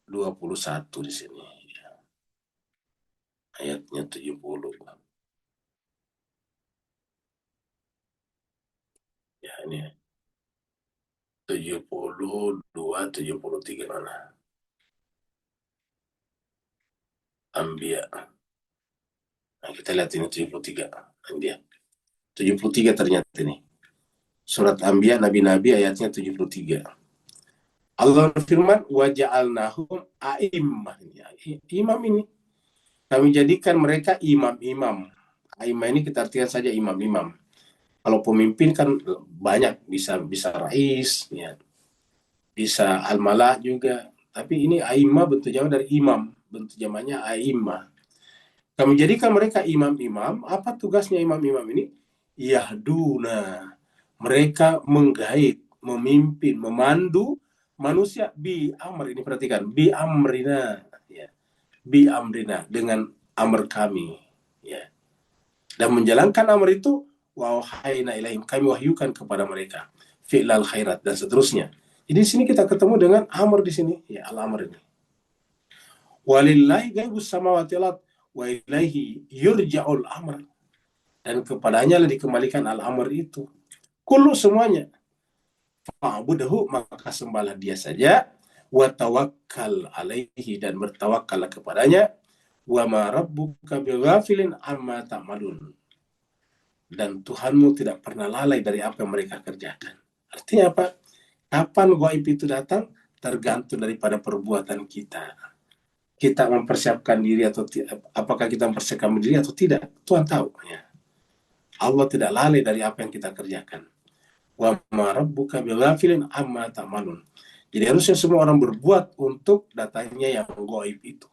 21 di sini. Ayatnya 70. Ya ini 72, 73 mana? Anbiya. Nah, kita lihat ini 73. Anbiya. 73 ternyata ini. Surat Anbiya, Nabi-Nabi ayatnya 73. Allah berfirman, wa ja'alnahum a'immah. Imam ini. Kami jadikan mereka imam-imam. A'immah ini kita artikan saja imam-imam. Kalau pemimpin kan banyak, bisa rais, ya. Bisa al-malah juga. Tapi ini a'immah bentuk jamak dari imam. Bentuk jamaknya a'immah. Kami jadikan mereka imam-imam. Apa tugasnya imam-imam ini? Yahduna. Mereka menggait, memimpin, memandu manusia bi amr. Ini perhatikan, bi amrina, ya. Bi amrina, dengan amr kami, ya. Dan menjalankan amr itu, wa wahayna ilaihim, kami wahyukan kepada mereka fi'lal khairat dan seterusnya. Jadi di sini kita ketemu dengan amr di sini, ya, al-amr ini. Walillahi ghaibus samawati wal ard wa ilaihi yurja'ul amr. Dan kepadanya lah dikembalikan al-amr itu. Kullu semuanya. Fa'budahu, maka sembahlah dia saja, wa tawakkal alaihi, dan bertawakkallah kepadanya, wa ma rabbuka bighafilin amma ta'malun. Dan Tuhanmu tidak pernah lalai dari apa yang mereka kerjakan. Artinya apa? Kapan gaib itu datang? Tergantung daripada perbuatan kita. Kita mempersiapkan diri atau apakah kita mempersiapkan diri atau tidak? Tuhan tahu. Ya. Allah tidak lalai dari apa yang kita kerjakan. Wa ma rabbuka bighafilin amma ta'malun. Jadi harusnya semua orang berbuat untuk datangnya yang gaib itu.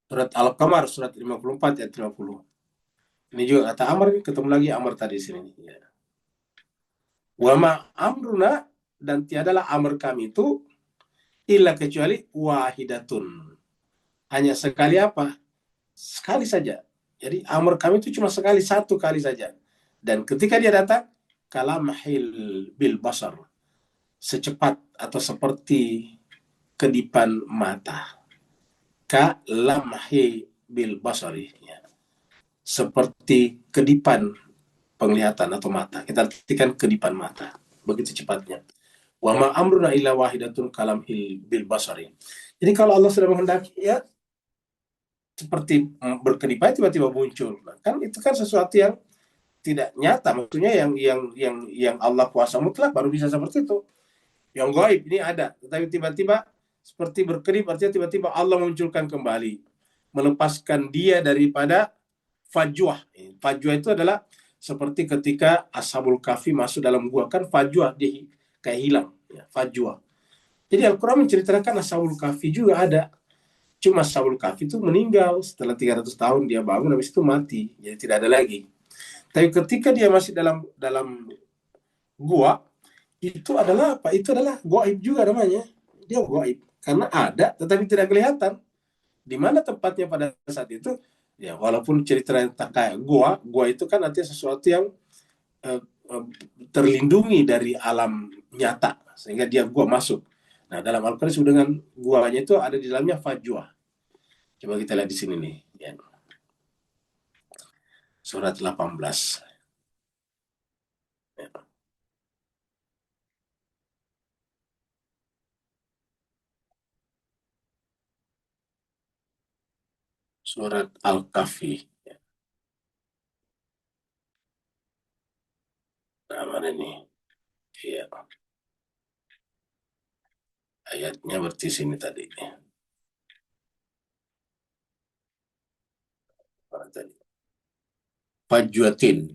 Surat Al-Qamar, surat 54 ayat 50. Ini juga kata amr, ketemu lagi amr tadi di sini. Ya. Wa ma amruna, dan tiadalah amr kami itu illa kecuali wahidatun. Hanya sekali apa? Sekali saja. Jadi amr kami itu cuma sekali, satu kali saja. Dan ketika dia datang, kalamhil bil basar, secepat atau seperti kedipan mata. Kalamhi bil basari, ya. Seperti kedipan penglihatan atau mata. Kita artikan kedipan mata. Begitu cepatnya. Wa ma amruna illa wahidatun kalamhil bil basari. Jadi kalau Allah sudah menghendaki, ya seperti berkedipan tiba-tiba muncul. Kan itu kan sesuatu yang tidak nyata, maksudnya yang Allah kuasa mutlak baru bisa seperti itu. Yang gaib ini ada, tetapi tiba-tiba seperti berkedip, artinya tiba-tiba Allah munculkan kembali, melepaskan dia daripada fajwah. Fajwah itu adalah seperti ketika Ashabul Kahfi masuk dalam gua, kan fajwa, dia kayak hilang, ya, fajwa. Jadi Al-Quran menceritakan Ashabul Kahfi juga ada. Cuma Ashabul Kahfi itu meninggal setelah 300 tahun, dia bangun, habis itu mati, jadi tidak ada lagi. Tapi ketika dia masih dalam gua, itu adalah apa? Itu adalah gaib juga namanya. Dia gaib karena ada tetapi tidak kelihatan. Di mana tempatnya pada saat itu? Ya, walaupun cerita tentang kayak gua itu kan artinya sesuatu yang terlindungi dari alam nyata, sehingga dia gua masuk. Nah, dalam Al-Quran disebut dengan guanya itu ada di dalamnya fajwa. Coba kita lihat di sini nih, ya. Surat 18. Ya. Surat Al-Kahfi. Ya. Nah, mana nih? Ya. Ayatnya berarti sini tadi. Mana tadi? Fajwatin.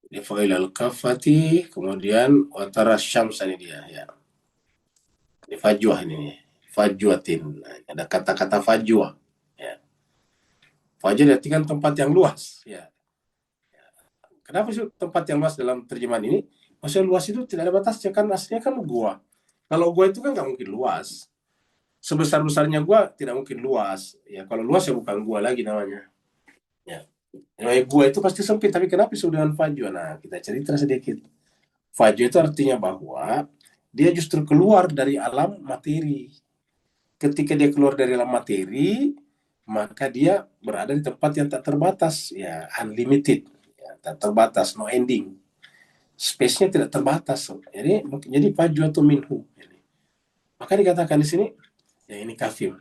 Di fa'il al-kafati, kemudian watara syamsa, ini dia, ya. Ini fajwah ini, fajwatin. Nah, ada kata-kata fajwah, ya. Fajwah diartikan tempat yang luas, ya. Kenapa sih tempat yang luas dalam terjemahan ini? Maksudnya luas itu tidak ada batasnya, kan aslinya kan gua. Kalau gua itu kan nggak mungkin luas. Sebesar-besarnya gua tidak mungkin luas. Ya, kalau luas ya bukan gua lagi namanya. Ya. Namanya gua itu pasti sempit, tapi kenapa disebut dengan fajwa? Nah, kita cerita sedikit. Fajwa itu artinya bahwa dia justru keluar dari alam materi. Ketika dia keluar dari alam materi, maka dia berada di tempat yang tak terbatas, ya, unlimited, ya, tak terbatas, no ending. Space-nya tidak terbatas. Jadi fajwatu minhu. Maka dikatakan di sini, ya, ini kafir.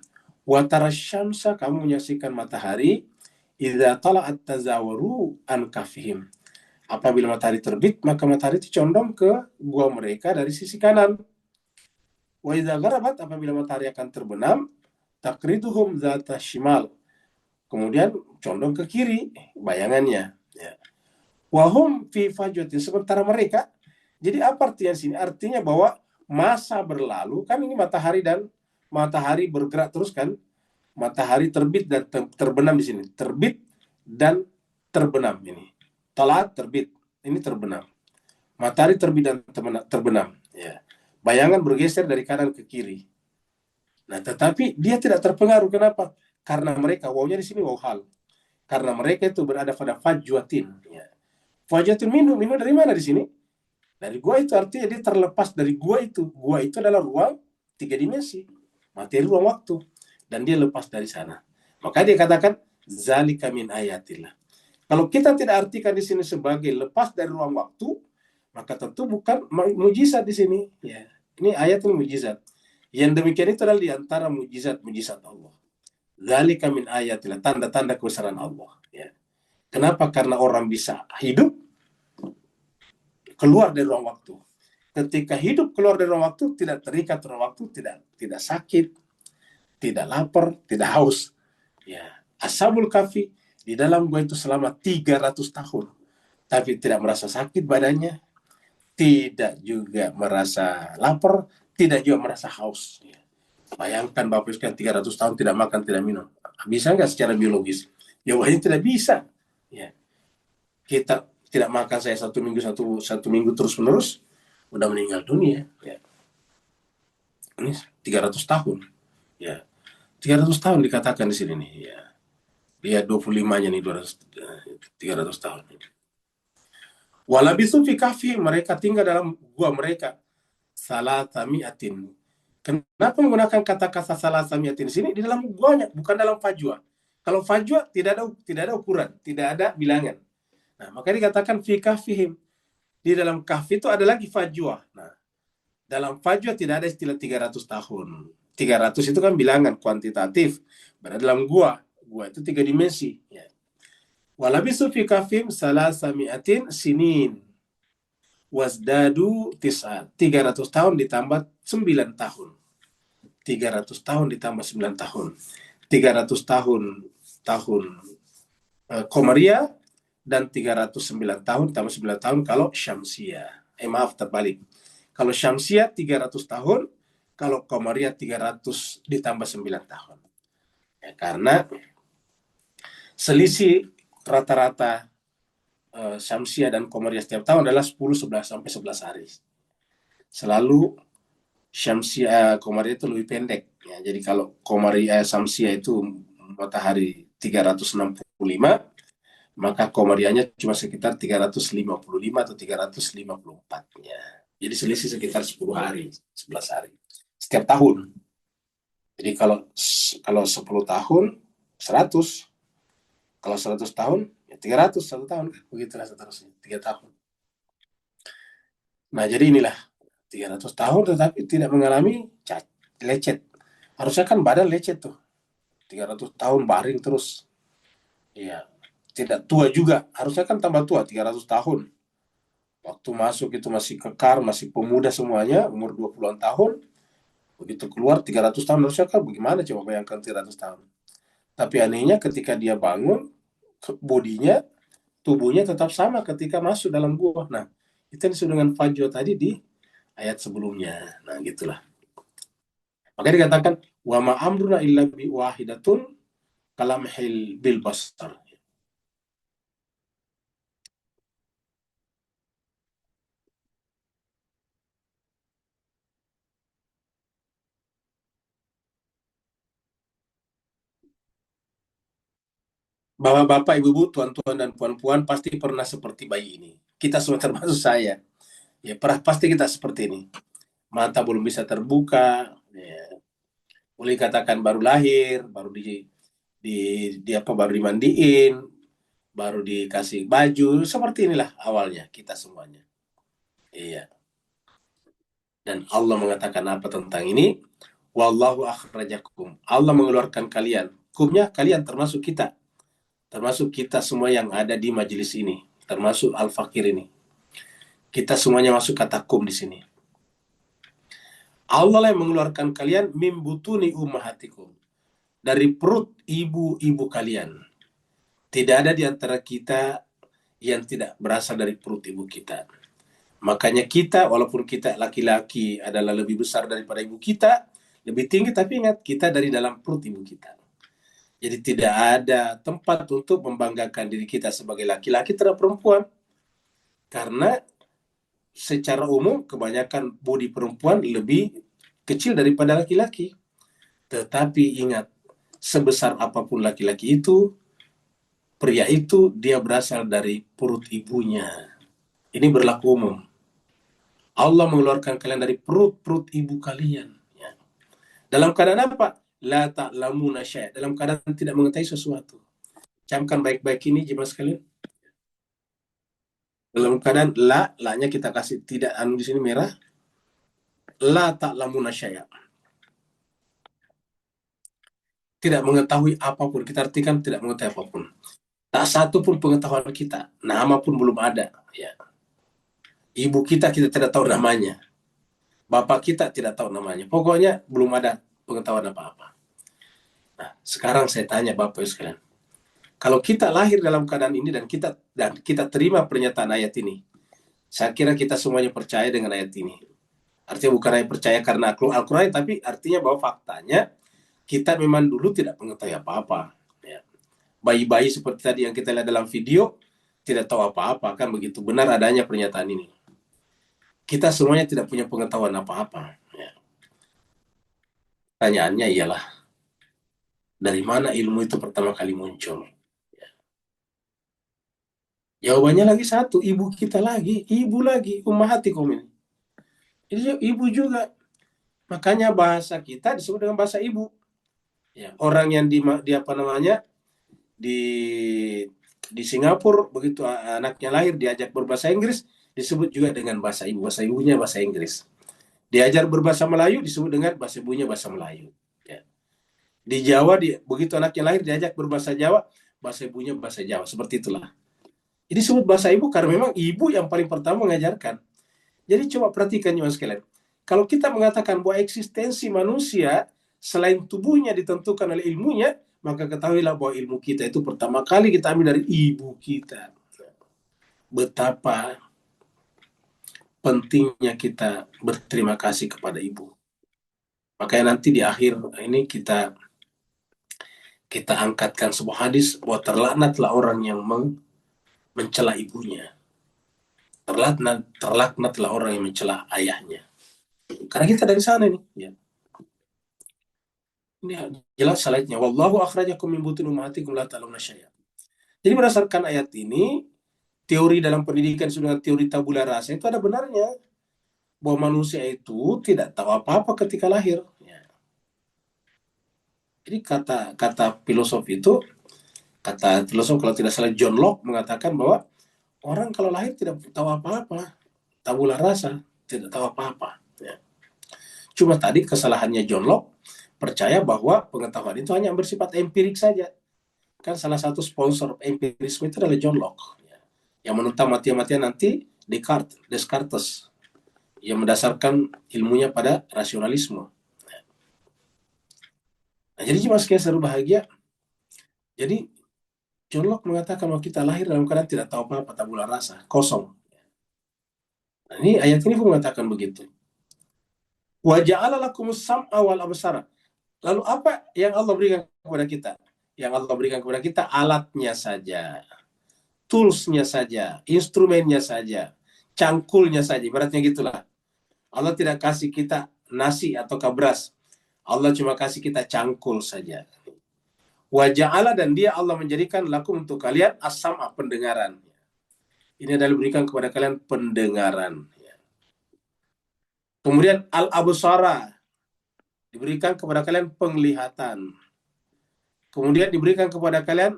Wa tarasyamsa, kamu menyaksikan matahari, idza tala'at tazawaru an kafihim. Apabila matahari terbit, maka matahari itu condong ke gua mereka dari sisi kanan. Wa idza gharabat, apabila matahari akan terbenam, takriduhum zata shimal. Kemudian condong ke kiri bayangannya, ya. Wahum fi fajwatin, sementara mereka. Jadi apa artinya sini? Artinya bahwa masa berlalu, kan ini matahari bergerak terus kan? Matahari terbit dan terbenam di sini. Terbit dan terbenam ini. Talat terbit, ini terbenam. Matahari terbit dan terbenam, ya. Bayangan bergeser dari kanan ke kiri. Nah, tetapi dia tidak terpengaruh. Kenapa? Karena mereka, wawnya di sini waw hal. Karena mereka itu berada pada fajwatin, ya. Fajwatin minhu dari mana di sini? Dari gua itu, artinya dia terlepas dari gua itu. Gua itu adalah ruang 3 dimensi, materi, ruang, waktu, dan dia lepas dari sana. Maka dia katakan zalika min ayatillah. Kalau kita tidak artikan di sini sebagai lepas dari ruang waktu, maka tentu bukan mujizat di sini, ya. Ini ayat ini mujizat. Yang demikian itu adalah di antara mujizat Allah. Zalika min ayatillah, tanda-tanda kebesaran Allah, ya. Kenapa? Karena orang bisa hidup keluar dari ruang waktu. Ketika hidup keluar dari ruang waktu, tidak terikat ruang waktu, tidak sakit, tidak lapar, tidak haus. Ya, Ashabul Kahfi di dalam gua itu selama 300 tahun, tapi tidak merasa sakit badannya, tidak juga merasa lapar, tidak juga merasa haus. Ya. Bayangkan Bapak sekalian 300 tahun tidak makan, tidak minum. Bisa nggak secara biologis? Jawabannya tidak bisa. Ya. Kita tidak makan saya satu minggu terus-menerus, udah meninggal dunia. Ya. Ini 300 tahun. Ya. 300 tahun dikatakan di sini nih. Ya. Lihat 25-nya nih, 300 tahun. Walabisu fi kahfi, mereka tinggal dalam gua mereka salatamiatin. Kenapa menggunakan kata-kata salatamiatin di sini? Di dalam guanya, bukan dalam fajwa. Kalau fajwa tidak ada ukuran, tidak ada bilangan. Nah, maka dikatakan fi kahfihim. Di dalam kahfi itu ada lagi fajwa. Nah, dalam fajwa tidak ada istilah 300 tahun. 300 itu kan bilangan kuantitatif. Berada dalam gua itu 3 dimensi. Ya. Walabisu fi kahfihim salasamiatin sinin. Wasdadu tis'a. 300 tahun ditambah 9 tahun. 300 tahun ditambah 9 tahun. 300 tahun Komariah, dan 309 tahun tambah 9 tahun kalau Syamsiah. Maaf, terbalik. Kalau Syamsiah 300 tahun, kalau Komariah 300 ditambah 9 tahun. Ya, karena selisih rata-rata Syamsiah dan Komariah setiap tahun adalah 10, 11 sampai 11 hari. Selalu Syamsiah Komariah itu lebih pendek. Ya, jadi kalau Komariah Syamsiah itu matahari 365, maka Komariahnya cuma sekitar 355 atau 354. Ya. Jadi selisih sekitar 10 hari, 11 hari setiap tahun. Jadi kalau 10 tahun 100, kalau 100 tahun ya 300 1 tahun, begitulah seterusnya 3 tahun. Nah, jadi inilah 300 tahun tetapi tidak mengalami lecet. Harusnya kan badan lecet tuh. 300 tahun baring terus. Iya. Tidak tua juga. Harusnya kan tambah tua 300 tahun. Waktu masuk itu masih kekar, masih pemuda semuanya, umur 20-an tahun. Begitu keluar 300 tahun harusnya kan bagaimana, coba bayangkan 300 tahun. Tapi anehnya ketika dia bangun, bodinya, tubuhnya tetap sama ketika masuk dalam gua. Nah, itu yang disebut dengan fajr tadi di ayat sebelumnya. Nah, gitulah. Maka dikatakan wa ma amruna illa bi wahidatun kalamhil bil basar. Bapak-bapak, ibu-ibu, tuan-tuan dan puan-puan pasti pernah seperti bayi ini. Kita semua termasuk saya. Ya, pasti kita seperti ini. Mata belum bisa terbuka, ya. Boleh katakan baru lahir, baru baru dimandiin, baru dikasih baju, seperti inilah awalnya kita semuanya. Iya. Dan Allah mengatakan apa tentang ini? Wallahu akhrajakum. Allah mengeluarkan kalian. Kumnya kalian termasuk kita. Termasuk kita semua yang ada di majelis ini, termasuk Al-Fakir ini. Kita semuanya masuk kata kum di sini. Allah lah yang mengeluarkan kalian mim butuni ummahatikum, dari perut ibu-ibu kalian. Tidak ada di antara kita yang tidak berasal dari perut ibu kita. Makanya kita, walaupun kita laki-laki adalah lebih besar daripada ibu kita, lebih tinggi, tapi ingat kita dari dalam perut ibu kita. Jadi tidak ada tempat untuk membanggakan diri kita sebagai laki-laki terhadap perempuan. Karena secara umum kebanyakan bodi perempuan lebih kecil daripada laki-laki. Tetapi ingat, sebesar apapun laki-laki itu, pria itu dia berasal dari perut ibunya. Ini berlaku umum. Allah mengeluarkan kalian dari perut ibu kalian. Ya. Dalam keadaan apa? La ta'lamuna syai', dalam keadaan tidak mengetahui sesuatu. Camkan baik-baik ini jemaah sekalian. Dalam keadaan la-nya kita kasih tidak di sini merah. La ta'lamuna syai'. Tidak mengetahui apapun, kita artikan tidak mengetahui apapun. Tak satu pun pengetahuan kita, nama pun belum ada. Ya. Ibu kita tidak tahu namanya. Bapak kita tidak tahu namanya. Pokoknya belum ada pengetahuan apa-apa. Nah, sekarang saya tanya Bapak sekalian. Kalau kita lahir dalam keadaan ini dan kita terima pernyataan ayat ini, saya kira kita semuanya percaya dengan ayat ini. Artinya bukan hanya percaya karena Al-Quran, tapi artinya bahwa faktanya kita memang dulu tidak mengetahui apa-apa. Ya. Bayi-bayi seperti tadi yang kita lihat dalam video, tidak tahu apa-apa, kan begitu. Benar adanya pernyataan ini. Kita semuanya tidak punya pengetahuan apa-apa. Ya. Pertanyaannya ialah, dari mana ilmu itu pertama kali muncul? Ya. Jawabannya lagi satu, ibu kita lagi, ibu lagi, ummahatikum ini. Ini ibu juga. Makanya bahasa kita disebut dengan bahasa ibu. Ya, orang yang di Singapura, begitu anaknya lahir diajak berbahasa Inggris, disebut juga dengan bahasa ibu. Bahasa ibunya bahasa Inggris. Diajar berbahasa Melayu, disebut dengan bahasa ibunya bahasa Melayu. Ya. Di Jawa, begitu anaknya lahir diajak berbahasa Jawa, bahasa ibunya bahasa Jawa. Seperti itulah. Ini disebut bahasa ibu karena memang ibu yang paling pertama mengajarkan. Jadi coba perhatikan juga sekalian. Kalau kita mengatakan bahwa eksistensi manusia selain tubuhnya ditentukan oleh ilmunya, maka ketahuilah bahwa ilmu kita itu pertama kali kita ambil dari ibu kita. Betapa pentingnya kita berterima kasih kepada ibu. Makanya nanti di akhir ini kita angkatkan sebuah hadis bahwa terlaknatlah orang yang mencela ibunya. Terlaknatlah orang yang mencela ayahnya. Karena kita dari sana nih. Ya. Ini jelas salahnya. Wallahu akhrajakum min butun ummahatikum la ta'lamuna syai'an. Jadi berdasarkan ayat ini, teori dalam pendidikan dengan teori tabula rasa itu ada benarnya. Bahwa manusia itu tidak tahu apa-apa ketika lahir. Ya. Jadi kata filosof kalau tidak salah John Locke mengatakan bahwa orang kalau lahir tidak tahu apa-apa, tabula rasa, tidak tahu apa-apa. Ya. Cuma tadi kesalahannya John Locke percaya bahwa pengetahuan itu hanya bersifat empirik saja. Kan salah satu sponsor empirisme itu adalah John Locke. Ya. Yang menentang mati-matian nanti Descartes. Yang mendasarkan ilmunya pada rasionalisme. Nah, jadi cuma sekian seru bahagia. Jadi John Locke mengatakan bahwa kita lahir dalam keadaan tidak tahu apa-apa, tabula rasa, kosong. Nah, ini ayat ini pun mengatakan begitu. Wa ja'ala lakumus sam'a wal absara. Lalu apa yang Allah berikan kepada kita? Yang Allah berikan kepada kita alatnya saja, toolsnya saja, instrumennya saja, cangkulnya saja. Ibaratnya gitulah. Allah tidak kasih kita nasi atau beras. Allah cuma kasih kita cangkul saja. Wa ja'ala, dan dia Allah menjadikan lakum untuk kalian as-sam'a, pendengaran. Ini adalah diberikan kepada kalian pendengaran. Kemudian al-absara, diberikan kepada kalian penglihatan. Kemudian diberikan kepada kalian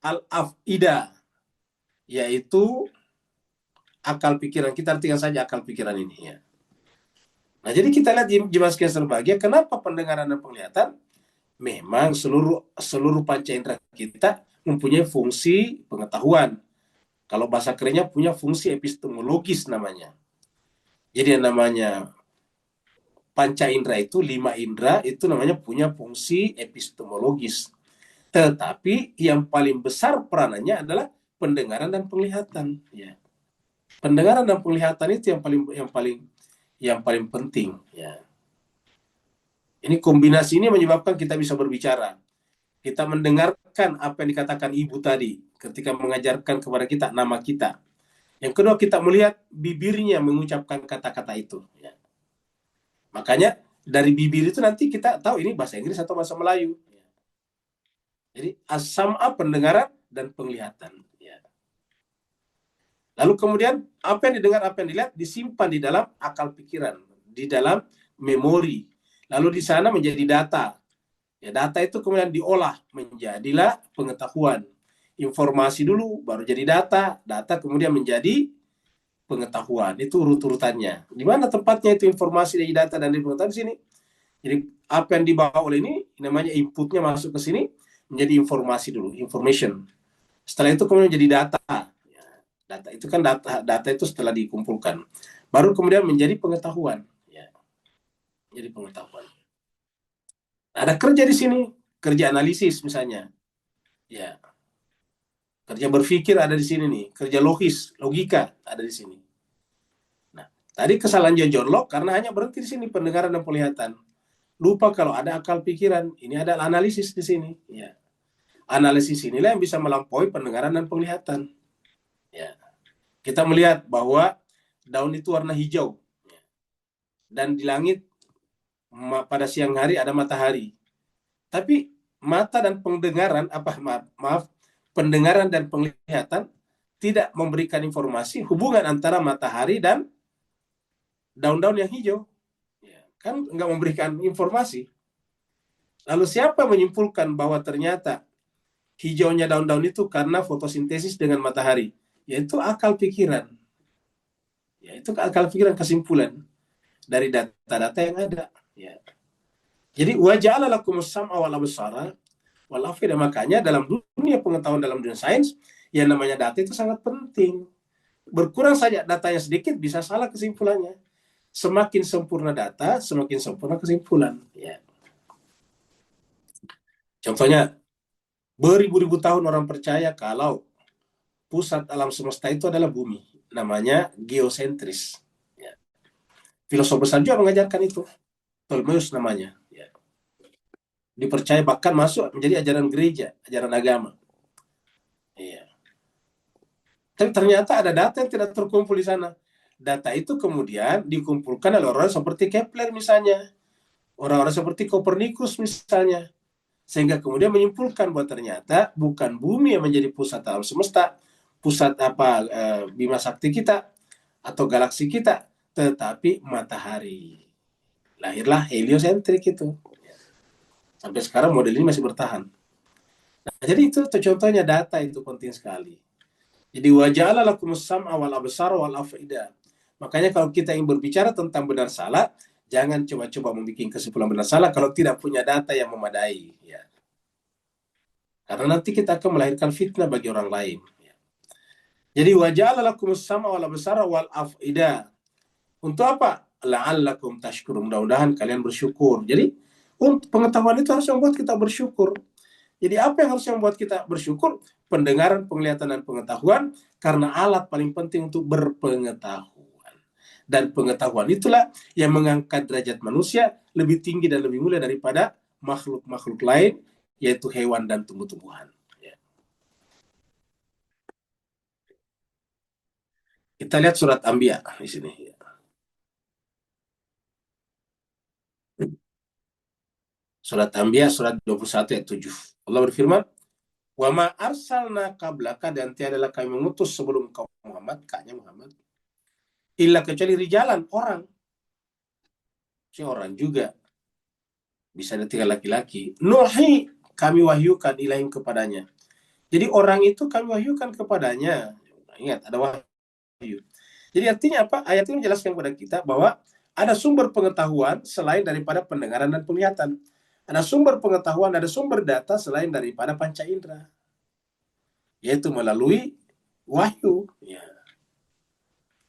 al-af'ida, yaitu akal pikiran. Kita artikan saja akal pikiran ini ya. Nah, jadi kita lihat jemaah sekalian berbahagia, kenapa pendengaran dan penglihatan? Memang seluruh panca indera kita mempunyai fungsi pengetahuan. Kalau bahasa kerennya punya fungsi epistemologis namanya. Jadi yang namanya panca indera itu, 5 indera itu namanya punya fungsi epistemologis. Tetapi yang paling besar peranannya adalah pendengaran dan penglihatan. Ya. Pendengaran dan penglihatan itu yang paling penting. Ya. Ini kombinasi ini menyebabkan kita bisa berbicara. Kita mendengarkan apa yang dikatakan ibu tadi ketika mengajarkan kepada kita nama kita. Yang kedua, kita melihat bibirnya mengucapkan kata-kata itu. Ya. Makanya dari bibir itu nanti kita tahu ini bahasa Inggris atau bahasa Melayu. Ya. Jadi as-sam'a, pendengaran dan penglihatan. Ya. Lalu kemudian apa yang didengar, apa yang dilihat disimpan di dalam akal pikiran, di dalam memori. Lalu di sana menjadi data. Ya, data itu kemudian diolah menjadilah pengetahuan. Informasi dulu baru jadi data, data kemudian menjadi pengetahuan. Itu urut-urutannya. Di mana tempatnya itu informasi dari data dan dari pengetahuan di sini? Jadi apa yang dibawa oleh ini namanya inputnya masuk ke sini menjadi informasi dulu, information. Setelah itu kemudian jadi data. Ya, data itu kan data itu setelah dikumpulkan, baru kemudian menjadi pengetahuan. Ya, jadi pengetahuan. Ada kerja di sini, kerja analisis misalnya. Ya. Kerja berpikir ada di sini nih, kerja logika ada di sini. Nah, tadi kesalahan John Locke karena hanya berhenti di sini pendengaran dan penglihatan. Lupa kalau ada akal pikiran, ini ada analisis di sini. Ya. Analisis inilah yang bisa melampaui pendengaran dan penglihatan. Ya. Kita melihat bahwa daun itu warna hijau. Ya. Dan di langit pada siang hari ada matahari. Tapi mata dan pendengaran, pendengaran dan penglihatan tidak memberikan informasi hubungan antara matahari dan daun-daun yang hijau. Ya, kan nggak memberikan informasi. Lalu siapa menyimpulkan bahwa ternyata hijaunya daun-daun itu karena fotosintesis dengan matahari? Yaitu akal pikiran. Yaitu akal pikiran, kesimpulan dari data-data yang ada. Ya. Jadi wa ja'ala lakumus sam'a wal absara wal afida. Makanya dalam dunia pengetahuan, dalam dunia sains, yang namanya data itu sangat penting. Berkurang saja datanya sedikit bisa salah kesimpulannya. Semakin sempurna data, semakin sempurna kesimpulan. Ya. Contohnya Beribu-ribu tahun orang percaya kalau pusat alam semesta itu adalah bumi. Namanya geosentris. Ya. Filosof besar juga mengajarkan itu. Ptolemeus namanya. Ya. Dipercaya bahkan masuk menjadi ajaran gereja, ajaran agama. Ya. Tapi ternyata ada data yang tidak terkumpul di sana. Data itu kemudian dikumpulkan oleh orang seperti Kepler misalnya. Orang-orang seperti Kopernikus misalnya. Sehingga kemudian menyimpulkan bahwa ternyata bukan bumi yang menjadi pusat alam semesta, pusat bima sakti kita, atau galaksi kita, tetapi matahari. Lahirlah heliosentrik itu. Sampai sekarang model ini masih bertahan. Nah, jadi itu contohnya data itu penting sekali. Jadi waja'ala lakumus sam'a wal absara wal af'ida. Makanya kalau kita ingin berbicara tentang benar salah, jangan coba-coba membuat kesimpulan benar salah kalau tidak punya data yang memadai. Ya. Karena nanti kita akan melahirkan fitnah bagi orang lain. Ya. Jadi waja'ala lakumus sam'a wal absara wal af'ida. Untuk apa? La'allakum tashkurun. Mudah-mudahan kalian bersyukur. Jadi untuk pengetahuan itu harus membuat kita bersyukur. Jadi apa yang harus membuat kita bersyukur? Pendengaran, penglihatan, dan pengetahuan, karena alat paling penting untuk berpengetahuan. Dan pengetahuan itulah yang mengangkat derajat manusia lebih tinggi dan lebih mulia daripada makhluk-makhluk lain, yaitu hewan dan tumbuh-tumbuhan. Ya. Kita lihat surat Anbiya di sini. Ya. Surat Anbiya, surat 21 ayat 7. Allah berfirman, wa ma arsalna qablaka, dan tiadalah kami mengutus sebelum kau Muhammad, kaknya Muhammad, illa kecuali rijalan, orang. Si orang juga bisa tinggal laki-laki. Nuhi, kami wahyukan ilaihim kepadanya. Jadi orang itu kami wahyukan kepadanya. Ingat, ada wahyu. Jadi artinya apa? Ayat ini menjelaskan kepada kita bahwa ada sumber pengetahuan selain daripada pendengaran dan penglihatan. Ada sumber pengetahuan, ada sumber data selain daripada panca indera. Yaitu melalui wahyu. Ya.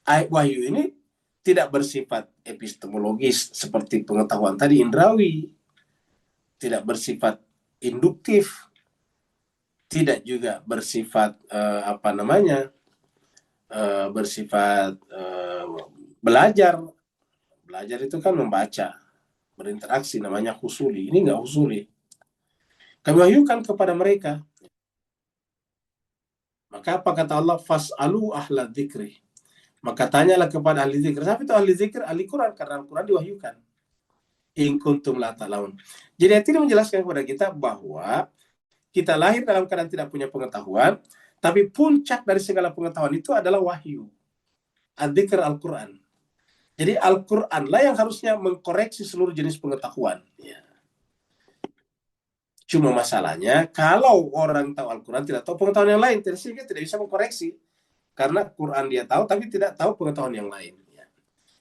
Wahyu ini tidak bersifat epistemologis seperti pengetahuan tadi indrawi, tidak bersifat induktif, tidak juga bersifat bersifat belajar. Belajar itu kan membaca, berinteraksi, namanya husuli. Ini enggak husuli. Kami wahyukan kepada mereka. Maka apa kata Allah? Fas'alu ahla dzikri. Maka tanyalah kepada ahli zikir. Siapa itu ahli zikir? Ahli Quran, karena Al-Quran diwahyukan. In kuntum la ta'lamun. Jadi ayat ini menjelaskan kepada kita bahwa kita lahir dalam keadaan tidak punya pengetahuan, tapi puncak dari segala pengetahuan itu adalah wahyu. Adzikr Al-Quran. Jadi Al-Quran lah yang harusnya mengkoreksi seluruh jenis pengetahuan. Ya. Cuma masalahnya, kalau orang tahu Al-Quran tidak tahu pengetahuan yang lain, sehingga tidak bisa mengkoreksi. Karena Quran dia tahu, tapi tidak tahu pengetahuan yang lain. Ya.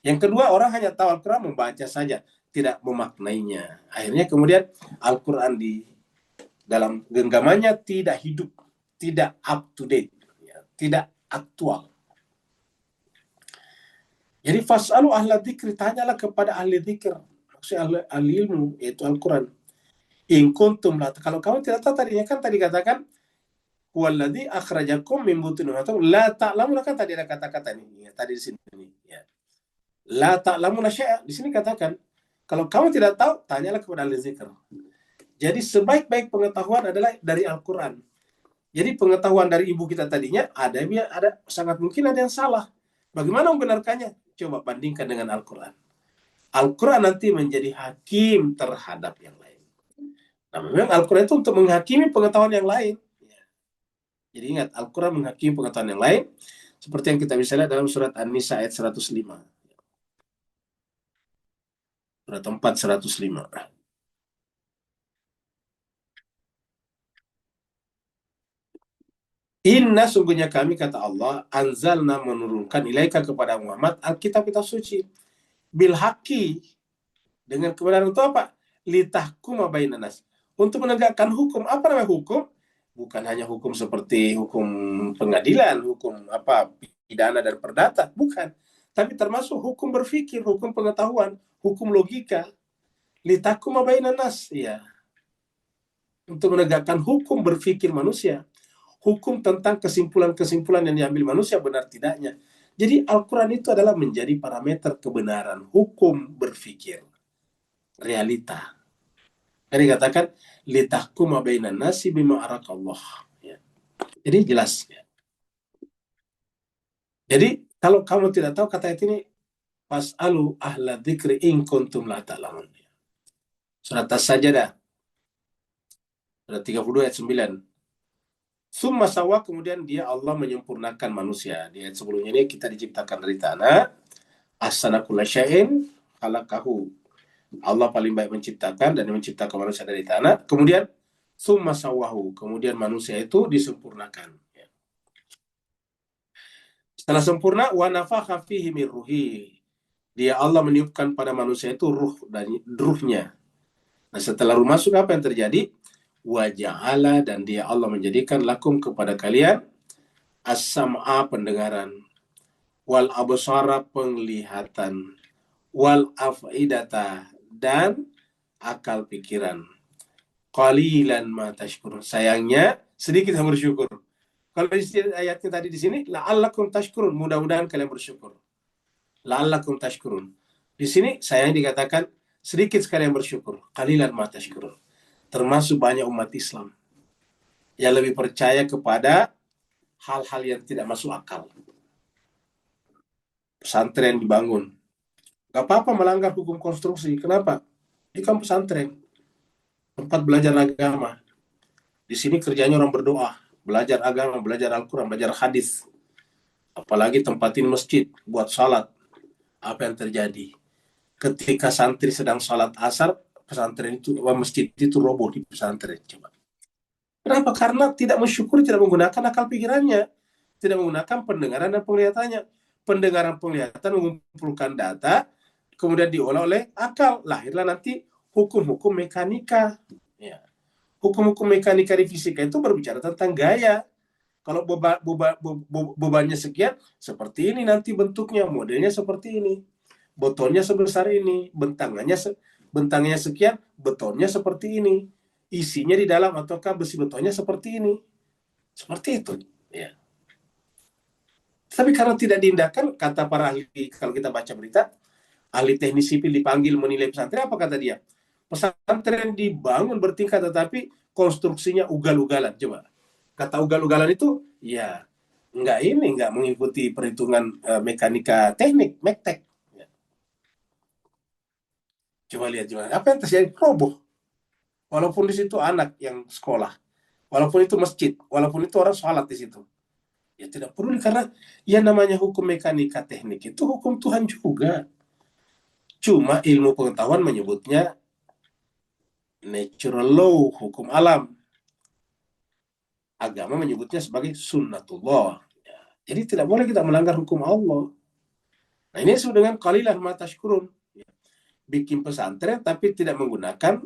Yang kedua, orang hanya tahu Al-Quran, membaca saja, tidak memaknainya. Akhirnya kemudian Al-Quran di dalam genggamannya tidak hidup, tidak up to date, ya, tidak aktual. Jadi fas'alu ahla dzikri, tanyalah kepada ahli dzikir, maksudnya ahli ilmu, yaitu Al-Quran. In kuntum la, kalau kamu tidak tahu tadinya kan tadi katakan huwallazi akhrajakum min butuni ummahatikum la ta'lamuna, kan tadi ada kata-kata ini, ya, tadi di sini, ya. La ta'lamuna syai'a, di sini katakan kalau kamu tidak tahu, tanyalah kepada ahli dzikir. Jadi sebaik-baik pengetahuan adalah dari Al-Quran. Jadi pengetahuan dari ibu kita tadinya ada sangat mungkin ada yang salah. Bagaimana membenarkannya? Coba bandingkan dengan Al-Quran. Al-Quran nanti menjadi hakim terhadap yang lain. Nah, memang Al-Quran itu untuk menghakimi pengetahuan yang lain. Jadi ingat, Al-Quran menghakimi pengetahuan yang lain, seperti yang kita bisa lihat dalam surat An-Nisa ayat 105. Surat 4, 105. Inna, sungguhnya kami, kata Allah, anzalna, menurunkan ilaika kepada Muhammad Alkitab-kitab suci bil haqi, dengan kebenaran. Untuk apa? Litahkuma bainan nas, untuk menegakkan hukum. Apa namanya hukum? Bukan hanya hukum seperti hukum pengadilan, hukum pidana dan perdata, bukan. Tapi termasuk hukum berfikir, hukum pengetahuan, hukum logika. Litahkuma bainan nas, ya. untuk menegakkan hukum berpikir manusia. Hukum tentang kesimpulan-kesimpulan yang diambil manusia benar tidaknya. Jadi Al-Quran itu adalah menjadi parameter kebenaran hukum berpikir. Realita. Jadi katakan, litahkuma bainan nasi bima arakallah. Ya. Jadi jelas. Ya. Jadi kalau kamu tidak tahu kata ayat ini, fas'alu ahla dzikri in kuntum la ta'lamun. Surat As-Sajdah. Surat 32 ayat 9. Summa sawa, kemudian dia Allah menyempurnakan manusia. Di ayat sebelumnya ini kita diciptakan dari tanah. Ahsana kulla syai'in khalaqahu. Allah paling baik menciptakan dan menciptakan manusia dari tanah. Kemudian summa sawahu, kemudian manusia itu disempurnakan. Setelah sempurna, wa nafakha fihi min ruhi. Dia Allah meniupkan pada manusia itu ruhnya. Nah, setelah ruh masuk apa yang terjadi? Wa ja'ala, dan dia Allah menjadikan lakum kepada kalian as-sam'a, pendengaran, wal absara, penglihatan, wal af'idata, dan akal pikiran. Qalilan ma tashkurun. Sayangnya sedikit yang bersyukur. Kalau di ayatnya tadi di sini, la'allakum tashkurun, mudah-mudahan kalian bersyukur. La'allakum tashkurun. Di sini sayang dikatakan sedikit sekali yang bersyukur. Qalilan ma tashkurun. Termasuk banyak umat Islam yang lebih percaya kepada hal-hal yang tidak masuk akal. Pesantren dibangun. Gak apa-apa melanggar hukum konstruksi. Kenapa? Di kampus pesantren. Tempat belajar agama. Di sini kerjanya orang berdoa. Belajar agama, belajar Al-Quran, belajar hadis. Apalagi tempat ini masjid. Buat salat. Apa yang terjadi? Ketika santri sedang salat asar, pesantren itu, masjid itu roboh di pesantren. Coba. Kenapa? Karena tidak mensyukuri, tidak menggunakan akal pikirannya. Tidak menggunakan pendengaran dan penglihatannya. Pendengaran penglihatan mengumpulkan data, kemudian diolah oleh akal. Lahirlah nanti hukum-hukum mekanika. Ya. Hukum-hukum mekanika di fisika itu berbicara tentang gaya. Kalau bebannya sekian, seperti ini nanti bentuknya, modelnya seperti ini. Betonnya sebesar ini, bentangnya sekian, betonnya seperti ini. Isinya di dalam ataukah besi betonnya seperti ini. Seperti itu. Ya. Tapi karena tidak diindahkan, kata para ahli, kalau kita baca berita, ahli teknik sipil dipanggil menilai pesantren, apa kata dia? Pesantren dibangun bertingkat, tetapi konstruksinya ugal-ugalan. Coba. Kata ugal-ugalan itu, ya, nggak mengikuti perhitungan mekanika teknik, mektek. Ya. Coba lihat, apa yang terjadi? Roboh. Walaupun di situ anak yang sekolah, walaupun itu masjid, walaupun itu orang sholat di situ, ya tidak perlu, karena yang namanya hukum mekanika teknik itu hukum Tuhan juga. Cuma ilmu pengetahuan menyebutnya natural law, hukum alam. Agama menyebutnya sebagai sunnatullah. Ya. Jadi tidak boleh kita melanggar hukum Allah. Nah, ini disebut dengan qalilan ma tashkurun. Ya. Bikin pesantren tapi tidak menggunakan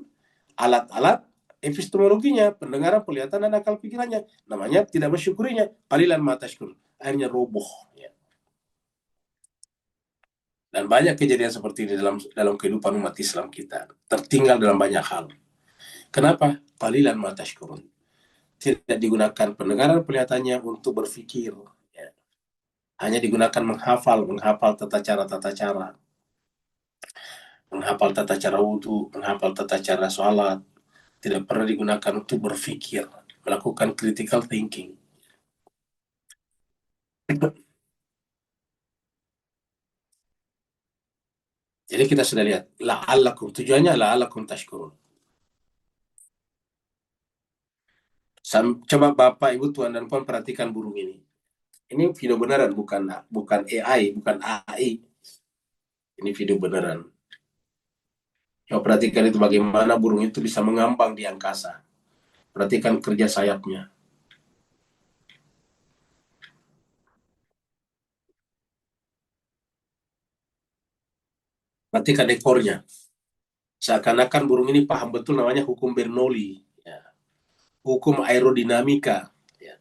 alat-alat epistemologinya, pendengaran, penglihatan, dan akal pikirannya. Namanya tidak bersyukurinya. Qalilan ma tashkurun. Akhirnya roboh. Ya. Dan banyak kejadian seperti ini dalam kehidupan umat Islam kita. Tertinggal dalam banyak hal. Kenapa? Qalilan ma tashkurun. Tidak digunakan pendengaran penglihatannya untuk berpikir. Ya. Hanya digunakan menghafal tata cara. Menghafal tata cara wudhu, menghafal tata cara sholat. Tidak pernah digunakan untuk berpikir, melakukan critical thinking. Jadi kita sudah lihat, la'allakum, tujuannya la'allakum tashkurun. Coba Bapak, Ibu, Tuan dan Puan perhatikan burung ini. Ini video beneran, bukan AI, bukan AI. Ini video beneran. Coba perhatikan itu bagaimana burung itu bisa mengambang di angkasa. Perhatikan kerja sayapnya. Perhatikan ekornya. Seakan-akan burung ini paham betul namanya hukum Bernoulli. Ya. Hukum aerodinamika. Ya.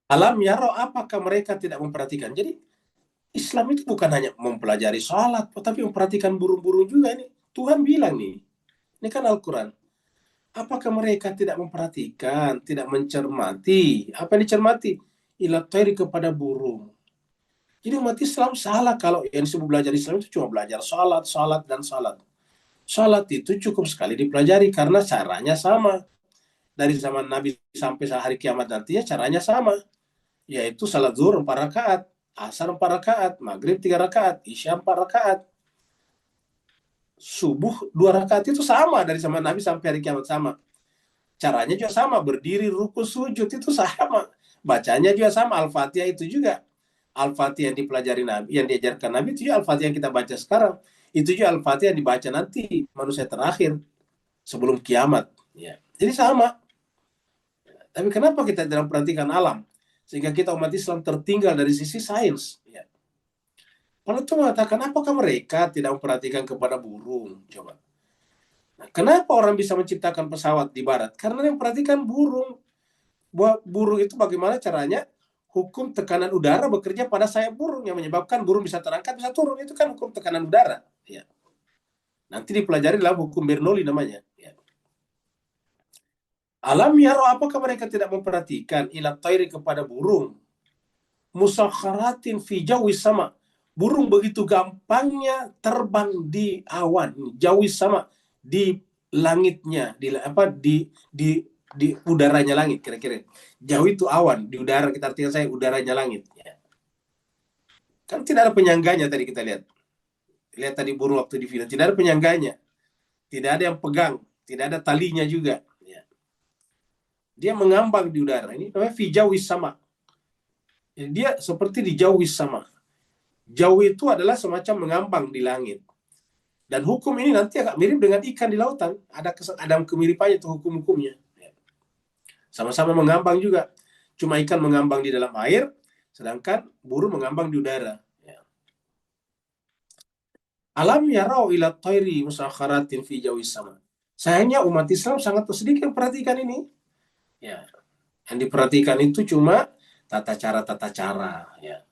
Alam yaro, apakah mereka tidak memperhatikan? Jadi Islam itu bukan hanya mempelajari sholat, tapi memperhatikan burung-burung juga ini. Tuhan bilang nih, ini kan Al-Quran. Apakah mereka tidak memperhatikan, tidak mencermati? Apa yang dicermati? Ila thairi, kepada burung. Jadi umat Islam salah kalau yang disebut belajar Islam itu cuma belajar salat, salat, dan salat. Salat itu cukup sekali dipelajari karena caranya sama. Dari zaman Nabi sampai hari kiamat nantinya caranya sama. Yaitu salat zuhur 4 rakaat, asar 4 rakaat, maghrib 3 rakaat, isya 4 rakaat. Subuh 2 rakaat itu sama dari zaman Nabi sampai hari kiamat sama. Caranya juga sama, berdiri, ruku, sujud itu sama. Bacanya juga sama, Al-Fatihah itu juga. Al-Fatihah yang dipelajari Nabi, yang diajarkan Nabi itu juga Al-Fatihah yang kita baca sekarang. Itu juga Al-Fatihah yang dibaca nanti manusia terakhir sebelum kiamat. Ya. Jadi sama. Tapi kenapa kita tidak memperhatikan alam? Sehingga kita umat Islam tertinggal dari sisi sains. Ya. Kalau itu mengatakan, apakah mereka tidak memperhatikan kepada burung? Coba. Nah, kenapa orang bisa menciptakan pesawat di barat? Karena yang memperhatikan burung. Burung itu bagaimana caranya? Hukum tekanan udara bekerja pada sayap burung yang menyebabkan burung bisa terangkat, bisa turun. Itu kan hukum tekanan udara. Ya. Nanti dipelajari dalam hukum Bernoulli namanya. Ya. Alam yaro, apakah mereka tidak memperhatikan ila thairi, kepada burung, musakharatin fi jawi sama. Burung begitu gampangnya terbang di awan, jawi sama, di langitnya, di udaranya langit, kira-kira. Jauh itu awan, di udara kita artikan saya udaranya langit. Ya. Kan tidak ada penyangganya tadi kita lihat. Lihat tadi burung waktu di film, tidak ada penyangganya. Tidak ada yang pegang, tidak ada talinya juga. Ya. Dia mengambang di udara. Ini namanya fijawis sama. Jadi dia seperti di jawis sama. Jauh itu adalah semacam mengambang di langit. Dan hukum ini nanti agak mirip dengan ikan di lautan. Ada kemiripannya itu hukum-hukumnya. Sama-sama mengambang juga. Cuma ikan mengambang di dalam air, sedangkan burung mengambang di udara. Ya. Alam yarau ila thairi musakharatin fi jawis sama. Sayangnya umat Islam sangat sedikit yang perhatikan ini. Ya. Yang diperhatikan itu cuma tata cara. Ya.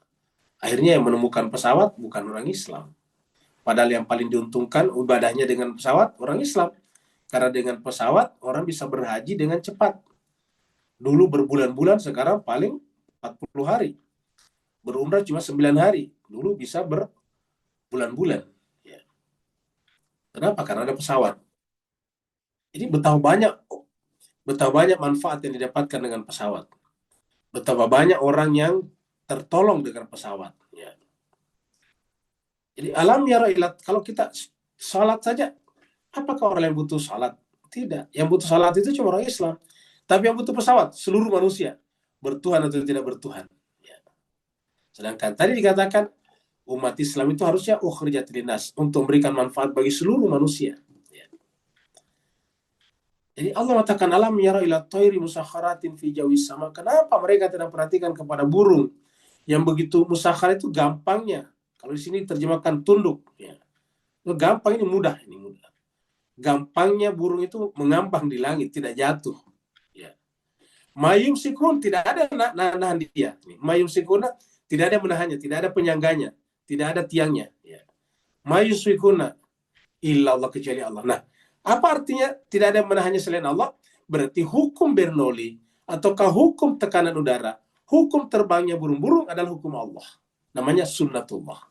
Akhirnya yang menemukan pesawat bukan orang Islam. Padahal yang paling diuntungkan ibadahnya dengan pesawat orang Islam. Karena dengan pesawat orang bisa berhaji dengan cepat. Dulu berbulan-bulan, sekarang paling 40 hari. Berumrah cuma 9 hari. Dulu bisa berbulan-bulan. Ya. Kenapa? Karena ada pesawat. Jadi betapa banyak manfaat yang didapatkan dengan pesawat. Betapa banyak orang yang tertolong dengan pesawat. Ya. Jadi alam ya railat, kalau kita salat saja, apakah orang yang butuh salat? Tidak. Yang butuh salat itu cuma orang Islam. Tapi yang butuh pesawat, seluruh manusia. Bertuhan atau tidak bertuhan. Ya. Sedangkan tadi dikatakan, umat Islam itu harusnya ukhrijat linnas, untuk memberikan manfaat bagi seluruh manusia. Ya. Jadi Allah mengatakan, alam yara ila thairi musakharatin fi jawis sama. Kenapa mereka tidak perhatikan kepada burung? Yang begitu musakhar itu gampangnya. Kalau di sini terjemahkan tunduk. Ya. Gampang, ini mudah. Gampangnya burung itu mengambang di langit, tidak jatuh. Mayum sikun, tidak ada nahan dia. Mayum sikuna, tidak ada menahannya, tidak ada penyangganya, tidak ada tiangnya. Ya. Mayum sikuna, illa Allah, kecuali Allah. Nah, apa artinya tidak ada menahannya selain Allah? Berarti hukum Bernoulli, ataukah hukum tekanan udara, hukum terbangnya burung-burung adalah hukum Allah. Namanya sunnatullah.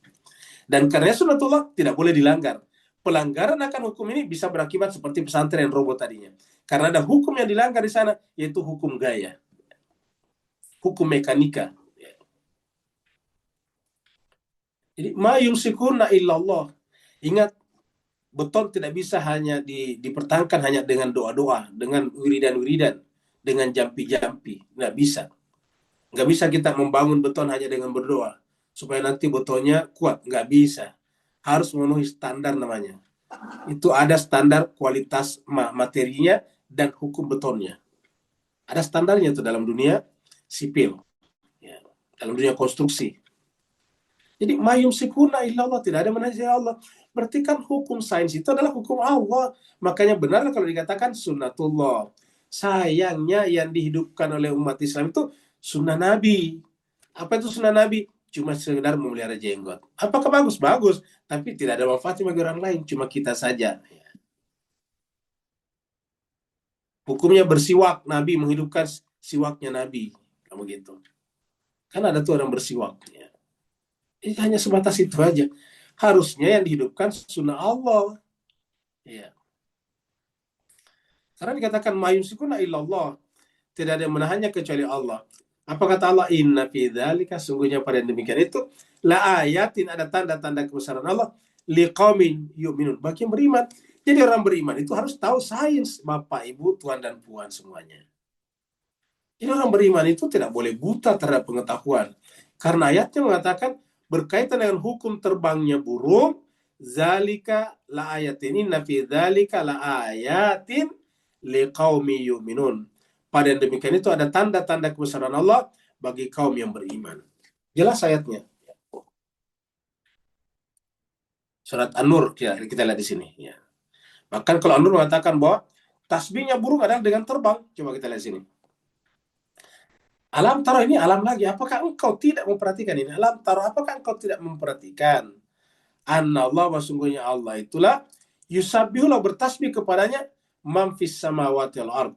Dan karena sunnatullah tidak boleh dilanggar. Pelanggaran akan hukum ini bisa berakibat seperti pesantren robot tadinya. Karena ada hukum yang dilanggar di sana, yaitu hukum gaya. Hukum mekanika. Jadi, ma yumsikuna illallah. Ingat, beton tidak bisa hanya dipertahankan hanya dengan doa-doa, dengan wiridan-wiridan, dengan jampi-jampi. Nggak bisa. Nggak bisa kita membangun beton hanya dengan berdoa. Supaya nanti betonnya kuat. Nggak bisa. Harus memenuhi standar namanya. Itu ada standar kualitas materinya dan hukum betonnya. Ada standarnya itu dalam dunia sipil. Ya, dalam dunia konstruksi. Jadi mayum sikuna illallah, tidak ada menasihati Allah. Berarti kan hukum sains itu adalah hukum Allah. Makanya benar kalau dikatakan sunnatullah. Sayangnya yang dihidupkan oleh umat Islam itu sunnah Nabi. Apa itu sunnah Nabi? cuma sekedar memelihara jenggot. Apakah bagus? Bagus, tapi tidak ada manfaatnya bagi orang lain, cuma kita saja. Hukumnya bersiwak, Nabi menghidupkan siwaknya Nabi, kamu gitu. Kan ada tuh orang bersiwak. Ya. Ini hanya sebatas itu aja. Harusnya yang dihidupkan sunnah Allah. Ya. Karena dikatakan mayumsikuna illallah, tidak ada yang menahannya kecuali Allah. Apa kata Allah? Inna fi dzalika, sungguhnya pada yang demikian itu la ayatin, ada tanda-tanda kebesaran Allah liqaumin yu'minun, bagi yang beriman. Jadi orang beriman itu harus tahu sains, Bapak, Ibu, Tuan dan Puan semuanya. Jadi orang beriman itu tidak boleh buta terhadap pengetahuan. Karena ayatnya mengatakan berkaitan dengan hukum terbangnya burung, zalika la ayatin, inna fi dzalika la ayatin liqaumi yu'minun. Pada yang demikian itu ada tanda-tanda kebesaran Allah bagi kaum yang beriman. Jelas ayatnya. Surat An-Nur kita lihat di sini. Ya. Bahkan kalau An-Nur mengatakan bahwa tasbihnya burung adalah dengan terbang. Coba kita lihat sini. Alam taro, ini alam lagi. Apakah engkau tidak memperhatikan ini? Alam taro, apakah engkau tidak memperhatikan? Anna Allah, sesungguhnya Allah itulah yusabbihullah, bertasbih kepadanya mamfis samawati wal ard,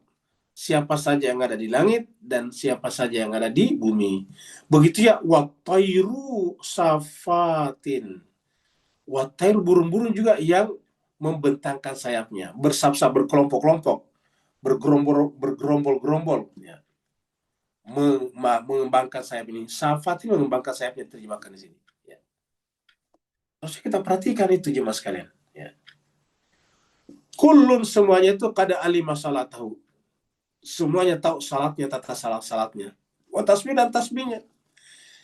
siapa saja yang ada di langit dan siapa saja yang ada di bumi. Begitu ya, watairu safatin, watairu, burung-burung juga yang membentangkan sayapnya, bersab-sab, berkelompok-kelompok, bergerombol-gerombol, ya. Mengembangkan sayap ini. Safat ini mengembangkan sayapnya, terjemahkan di sini. Ya. Harusnya kita perhatikan itu jemaah sekalian. Ya. Kullun, semuanya itu kada alima salatahu. Semuanya tahu salatnya, tata salatnya. Wa tasbih dan tasbihnya.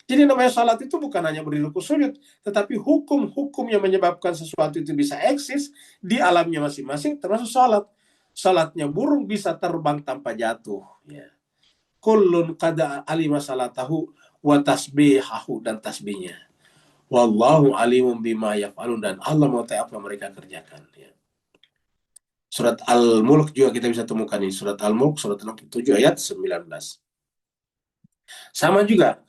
Jadi namanya salat itu bukan hanya berdiri ruku sujud, tetapi hukum-hukum yang menyebabkan sesuatu itu bisa eksis di alamnya masing-masing, termasuk salat. Salatnya burung bisa terbang tanpa jatuh. Ya. Kullun kada alima salatahu wa tasbihahu, dan tasbihnya. Wallahu alimun bima yaf'alun, dan Allah mengetahui apa yang mereka kerjakan. Ya. Surat Al-Mulk juga kita bisa temukan ini. Surat Al-Mulk, surat 67 ayat 19. Sama juga.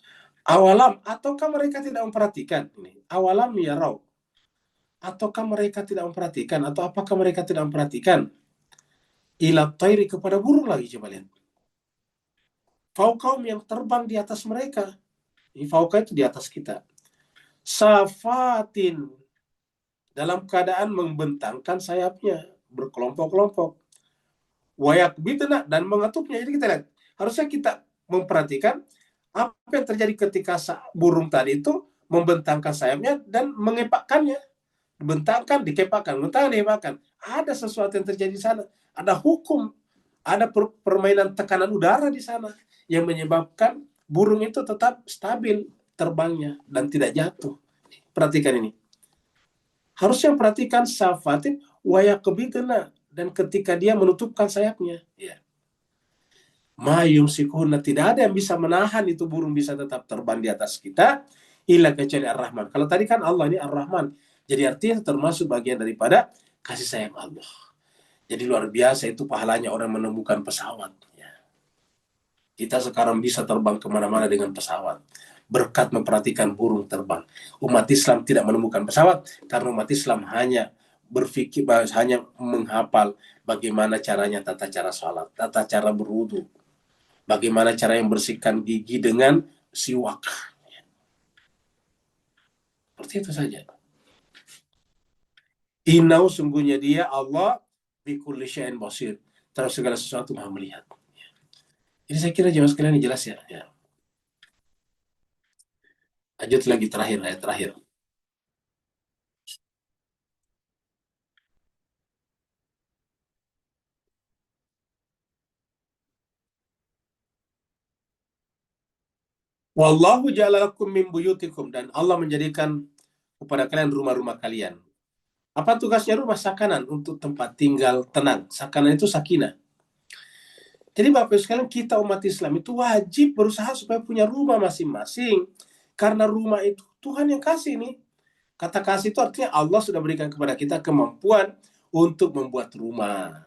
Awalam, ataukah mereka tidak memperhatikan? Ini. Awalam yarau. Ataukah mereka tidak memperhatikan? Atau apakah mereka tidak memperhatikan? Ila tairi, kepada burung lagi, coba lihat. Fauqaum, yang terbang di atas mereka. Ini fauqa itu di atas kita. Safatin, dalam keadaan membentangkan sayapnya, berkelompok-kelompok. Wayakbitna, dan mengetupnya. Jadi kita lihat, harusnya kita memperhatikan apa yang terjadi ketika burung tadi itu membentangkan sayapnya dan mengepakkannya. Dibentangkan, dikepakkan, membentangkan, dikepakkan. Ada sesuatu yang terjadi di sana. Ada hukum, ada permainan tekanan udara di sana yang menyebabkan burung itu tetap stabil terbangnya dan tidak jatuh. Perhatikan ini. Harusnya perhatikan safatin wayakbitna, dan ketika dia menutupkan sayapnya, ya. Mayumsikuna, tidak ada yang bisa menahan itu burung bisa tetap terbang di atas kita, illa kecuali Ar-Rahman. Kalau tadi kan Allah, ini Ar-Rahman. Jadi artinya termasuk bagian daripada kasih sayang Allah. Jadi luar biasa itu pahalanya orang menemukan pesawat. Ya. Kita sekarang bisa terbang kemana-mana dengan pesawat. Berkat memperhatikan burung terbang. Umat Islam tidak menemukan pesawat karena umat Islam hanya berpikir, hanya menghafal bagaimana caranya tata cara sholat, tata cara berwudu, bagaimana cara yang bersihkan gigi dengan siwak. Seperti itu saja. Inau, sungguhnya dia Allah bikulli syai'in basir, terhadap segala sesuatu Maha melihat. Jadi saya kira jemaah sekalian ini jelas ya. Ya. Lanjut lagi terakhir, ayat terakhir. Wallahu ja'ala lakum min buyutikum, dan Allah menjadikan kepada kalian rumah-rumah kalian. Apa tugasnya rumah? Sakanan, untuk tempat tinggal tenang. Sakanan itu sakinah. Jadi Bapak sekalian, kita umat Islam itu wajib berusaha supaya punya rumah masing-masing. Karena rumah itu Tuhan yang kasih nih. Kata kasih itu artinya Allah sudah berikan kepada kita kemampuan untuk membuat rumah.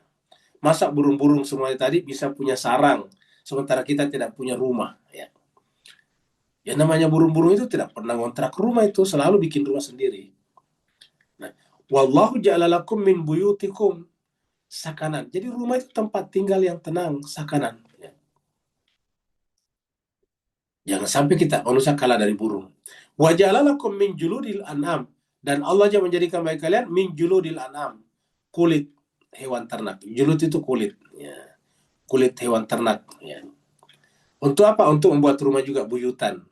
Masa burung-burung semuanya tadi bisa punya sarang, sementara kita tidak punya rumah. Ya. Ya namanya burung-burung itu tidak pernah ngontrak rumah, itu selalu bikin rumah sendiri. Nah, wallahu ja'ala lakum min buyutikum sakanan. Jadi rumah itu tempat tinggal yang tenang, sakanan. Ya. Jangan sampai kita manusia kalah dari burung. Wa ja'ala lakum min juludil an'am. Dan Allah aja menjadikan bagi kalian min juludil an'am. Kulit hewan ternak. Julud itu kulit. Ya. Kulit hewan ternak. Ya. Untuk apa? Untuk membuat rumah juga buyutan.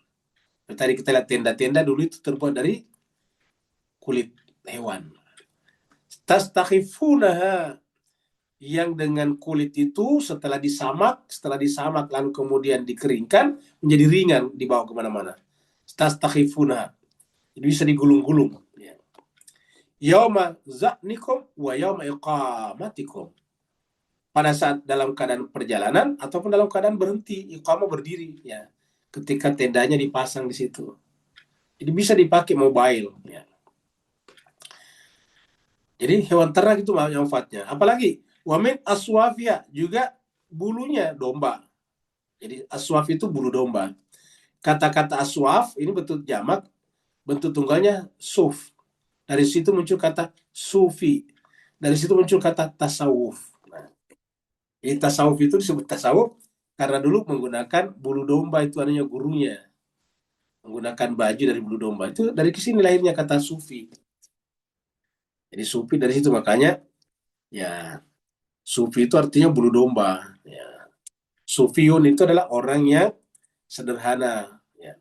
Tadi kita lihat tenda-tenda dulu itu terbuat dari kulit hewan. Tastakhifunaha, yang dengan kulit itu setelah disamak lalu kemudian dikeringkan menjadi ringan dibawa kemana-mana. Tastakhifunaha, jadi bisa digulung-gulung. Ya. Yauma za'nikum wa yauma iqamatikum, pada saat dalam keadaan perjalanan ataupun dalam keadaan berhenti, iqamah berdiri. Ya. Ketika tendanya dipasang di situ, jadi bisa dipakai mobile. Ya. Jadi hewan ternak itu manfaatnya. Apalagi wamin aswafia, juga bulunya domba. Jadi aswaf itu bulu domba. Kata-kata aswaf ini bentuk jamak, bentuk tunggalnya suf. Dari situ muncul kata sufi. Dari situ muncul kata tasawuf. Nah, jadi tasawuf itu disebut tasawuf karena dulu menggunakan bulu domba, itu adanya gurunya. Menggunakan baju dari bulu domba. Itu dari sini lahirnya kata sufi. Jadi sufi dari situ, makanya ya sufi itu artinya bulu domba. Ya. Sufiun itu adalah orang yang sederhana. Ya.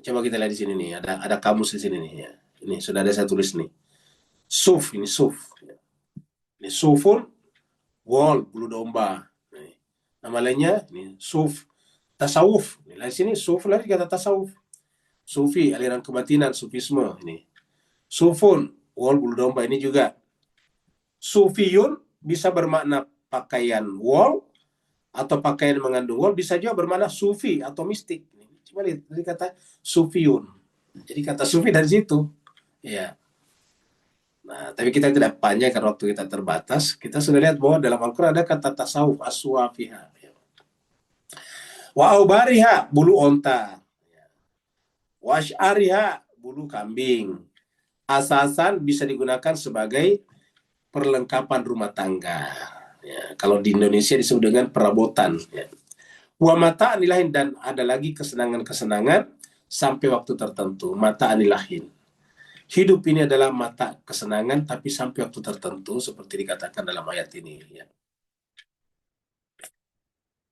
Coba kita lihat di sini nih, ada kamus di sini nih. Ya. Ini sudah ada saya tulis nih. Suf, ini suf. Ya. Ini sufun, wol, bulu domba. Nih. Nama lainnya ini suf, tasawuf. Ini di sini suf lagi kata tasawuf. Sufi, aliran kebatinan, sufisme. Ini sufun, wol, bulu domba. Ini juga sufiyun bisa bermakna pakaian wol atau pakaian mengandung wol, bisa juga bermakna sufi atau mistik. Coba lihat dari kata sufiyun. Jadi kata sufi dari situ. Ya. Nah, tapi kita tidak panjang karena waktu kita terbatas. Kita sudah lihat bahwa dalam Al-Quran ada kata tasawuf, aswafiha. Wa aubariha, bulu onta. Wa asy'ariha, bulu kambing. Asasan bisa digunakan sebagai perlengkapan rumah tangga. Ya, kalau di Indonesia disebut dengan perabotan. Ya. Wa mata'an ilahin, dan ada lagi kesenangan-kesenangan sampai waktu tertentu. Mata'an ilahin. Hidup ini adalah mata kesenangan, tapi sampai waktu tertentu, seperti dikatakan dalam ayat ini. Ya.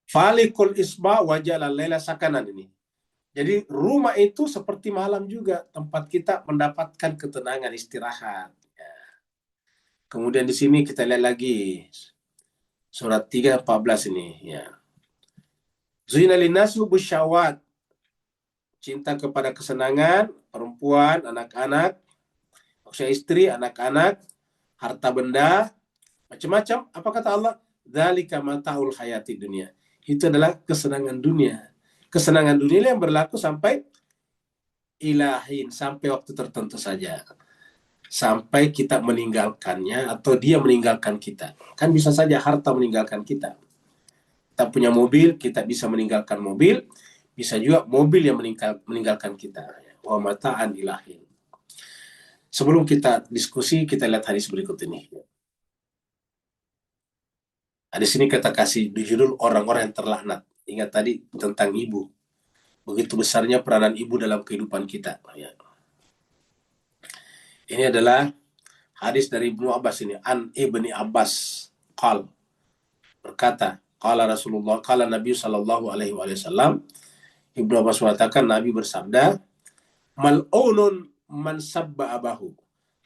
Falikul isba wajala lela sakanan ini. Jadi rumah itu seperti malam juga, tempat kita mendapatkan ketenangan, istirahat. Ya. Kemudian di sini kita lihat lagi surat 3:14 ini. Ya. Zuyina linnas hubbu syahwat, cinta kepada kesenangan, perempuan, anak-anak, maksudnya istri, anak-anak, harta benda, macam-macam. Apa kata Allah? Dzalika mataul hayati dunia. Itu adalah kesenangan dunia. Kesenangan dunia yang berlaku sampai ilahin, sampai waktu tertentu saja. Sampai kita meninggalkannya atau dia meninggalkan kita. Kan bisa saja harta meninggalkan kita. Kita punya mobil, kita bisa meninggalkan mobil. Bisa juga mobil yang meninggalkan kita. Wa mata'an ilahin. Sebelum kita diskusi, kita lihat hadis berikut ini. Hadis ini kita kasih judul orang-orang yang terlaknat. Ingat tadi tentang ibu. Begitu besarnya peranan ibu dalam kehidupan kita. Ya. Ini adalah hadis dari Ibnu Abbas ini. An Ibni Abbas qal, berkata, qala Rasulullah, qala Nabi sallallahu alaihi wasallam. Ibnu Abbas mengatakan, Nabi bersabda, mal'unun man sabba abahu.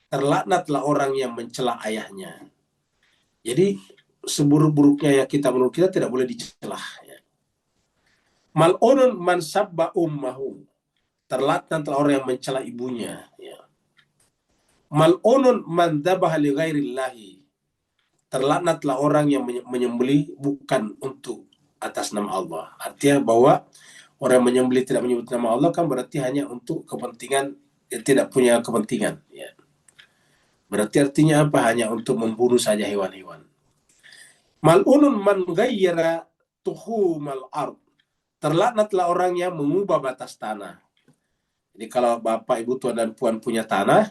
Terlaknatlah orang yang mencela ayahnya. Jadi seburuk-buruknya ya kita, menurut kita tidak boleh dicelah. Ya. Mal'unun man sabba ummahu. Terlaknatlah orang yang mencela ibunya. Ya. Mal'unun man dhabaha li ghairillahi. Terlaknatlah orang yang menyembelih bukan untuk atas nama Allah. Artinya bahwa orang yang menyembelih tidak menyebut nama Allah kan berarti hanya untuk kepentingan, tidak punya kepentingan. Ya. Berarti artinya apa? Hanya untuk membunuh saja hewan-hewan. Mal'unun man ghayyara tuhumal ard. terlaknatlah orang yang mengubah batas tanah. Jadi kalau Bapak, Ibu, Tuan, dan Puan punya tanah,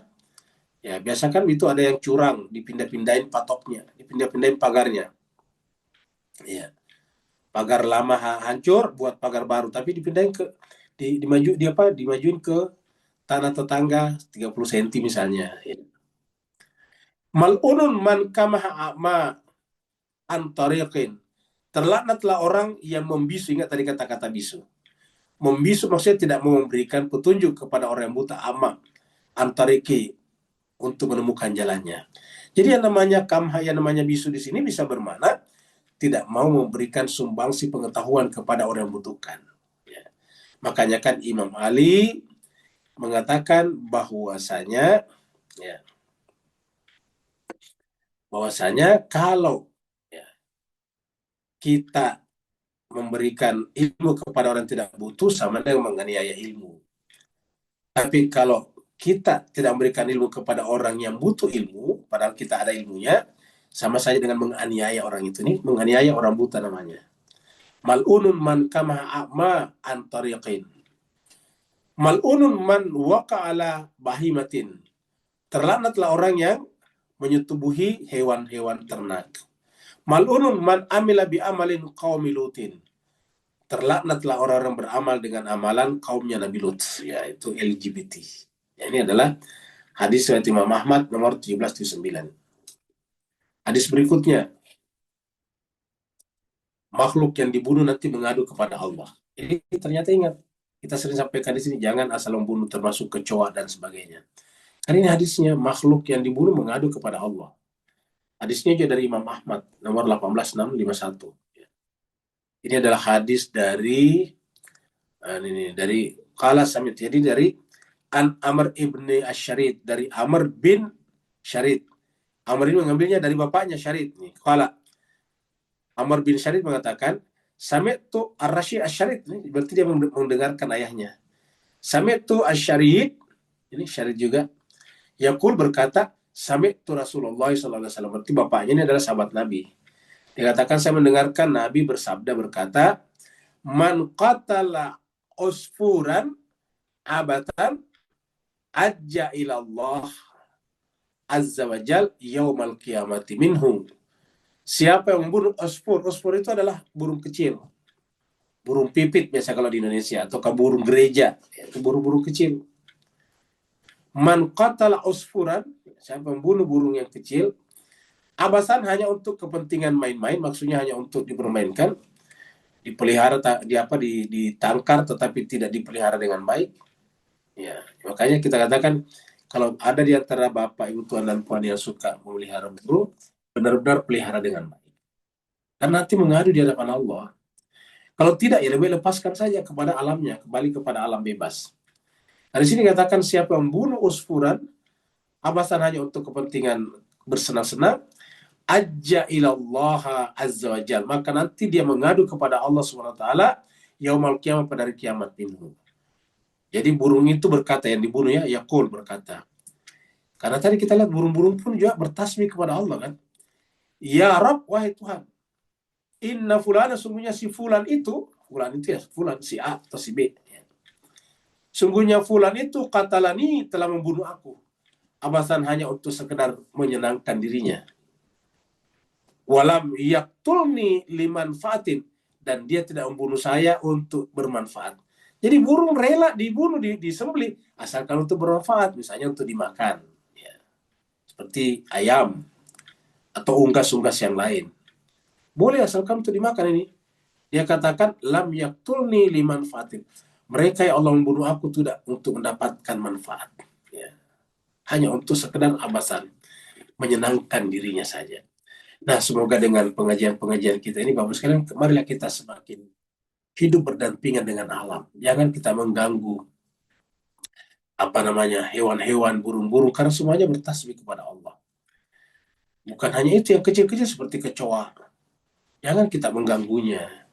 ya biasa kan itu ada yang curang, dipindah-pindahin patoknya, dipindah-pindahin pagarnya. Ya. Pagar lama hancur, buat pagar baru, tapi dipindahin ke dimajuin ke tanah tetangga 30 cm misalnya. Ya. Mal'unun man kamaha a'ma antariqin. Terlaknatlah orang yang membisu. Ingat tadi kata-kata bisu. Membisu maksudnya tidak mau memberikan petunjuk kepada orang yang buta, ama antariki, untuk menemukan jalannya. Jadi yang namanya kamha, yang namanya bisu di sini bisa bermakna tidak mau memberikan sumbangsi pengetahuan kepada orang yang membutuhkan. Ya. Makanya kan Imam Ali mengatakan bahwasanya kalau kita memberikan ilmu kepada orang yang tidak butuh sama dengan menganiaya ilmu. Tapi kalau kita tidak memberikan ilmu kepada orang yang butuh ilmu, padahal kita ada ilmunya, sama saja dengan menganiaya orang itu. Nih, menganiaya orang buta namanya. Mal'unun man kamaha a'ma antariqin. Mal'unun man waqa'ala bahimatin. Terlaknatlah orang yang menyetubuhi hewan-hewan ternak. Mal'unun man amila bi amalin qaumi Lutin. Terlaknatlah orang-orang beramal dengan amalan kaumnya Nabi Lut, yaitu LGBT. Ya, ini adalah hadis riwayat Imam Ahmad nomor 1779. Hadis berikutnya, makhluk yang dibunuh nanti mengadu kepada Allah. Ini ternyata ingat, kita sering sampaikan di sini, jangan asal membunuh termasuk kecoa dan sebagainya. Karena ini hadisnya, makhluk yang dibunuh mengadu kepada Allah. Hadisnya juga dari Imam Ahmad nomor 18651. Ini adalah hadis dari Qala Samit. Jadi dari An Amr ibni Asyarid, dari Amr bin Syarid. Amr ini mengambilnya dari bapaknya Syarid. Nih, Qala Amr bin Syarid mengatakan, Sami'tu Ar-Rasyid Asyarid. Ini berarti dia mendengarkan ayahnya. Sami'tu Asyarid, ini Syarid juga. Yaqul berkata, Sami'tu Rasulullah sallallahu alaihi wasallam. Berarti bapaknya ini adalah sahabat Nabi. Dikatakan saya mendengarkan Nabi bersabda berkata, man qatala usfuran abatan ajja ilallah azza wa jal yaumal qiyamati minhu. Siapa yang membunuh usfur? Usfur itu adalah burung kecil. Burung pipit biasa kalau di Indonesia, atau burung gereja, itu burung-burung kecil. Man qatala usfuran, siapa yang membunuh burung yang kecil, abasan hanya untuk kepentingan main-main, maksudnya hanya untuk dipermainkan, dipelihara, ditangkar tetapi tidak dipelihara dengan baik. Ya, makanya kita katakan kalau ada di antara Bapak, Ibu, Tuan, dan Puan yang suka memelihara burung, benar-benar pelihara dengan baik. Dan nanti mengadu di hadapan Allah. Kalau tidak, ya lebih lepaskan saja kepada alamnya, kembali kepada alam bebas. Nah, di sini katakan siapa yang membunuh usfuran, abasan hanya untuk kepentingan bersenang-senang, ajja ilallah azza wa jal, maka nanti dia mengadu kepada Allah Subhanahu wa taala yaumal qiyamah, pada hari kiamat minhu. Jadi burung itu berkata, yang dibunuh yaqul berkata. Karena tadi kita lihat burung-burung pun juga bertasbih kepada Allah kan. Ya Rabb, wahai Tuhan. Inna fulana, sungguhnya si fulan itu ya, fulan si A atau si B. Sungguhnya fulan itu qatalani, telah membunuh aku. Abasan hanya untuk sekedar menyenangkan dirinya. Walam yaktulni limanfaatin, dan dia tidak membunuh saya untuk bermanfaat. Jadi burung rela dibunuh, disembelih asalkan untuk bermanfaat, misalnya untuk dimakan, ya. Seperti ayam atau unggas-unggas yang lain. Boleh asalkan untuk dimakan ini. Dia katakan lam yaktulni limanfaatin. Mereka yang Allah membunuh aku tidak untuk mendapatkan manfaat, ya. Hanya untuk sekedar abasan menyenangkan dirinya saja. Nah, semoga dengan pengajian-pengajian kita ini, Bapak sekalian, marilah kita semakin hidup berdampingan dengan alam. Jangan kita mengganggu hewan-hewan, burung-burung, karena semuanya bertasbih kepada Allah. Bukan hanya itu, yang kecil-kecil seperti kecoa. Jangan kita mengganggunya.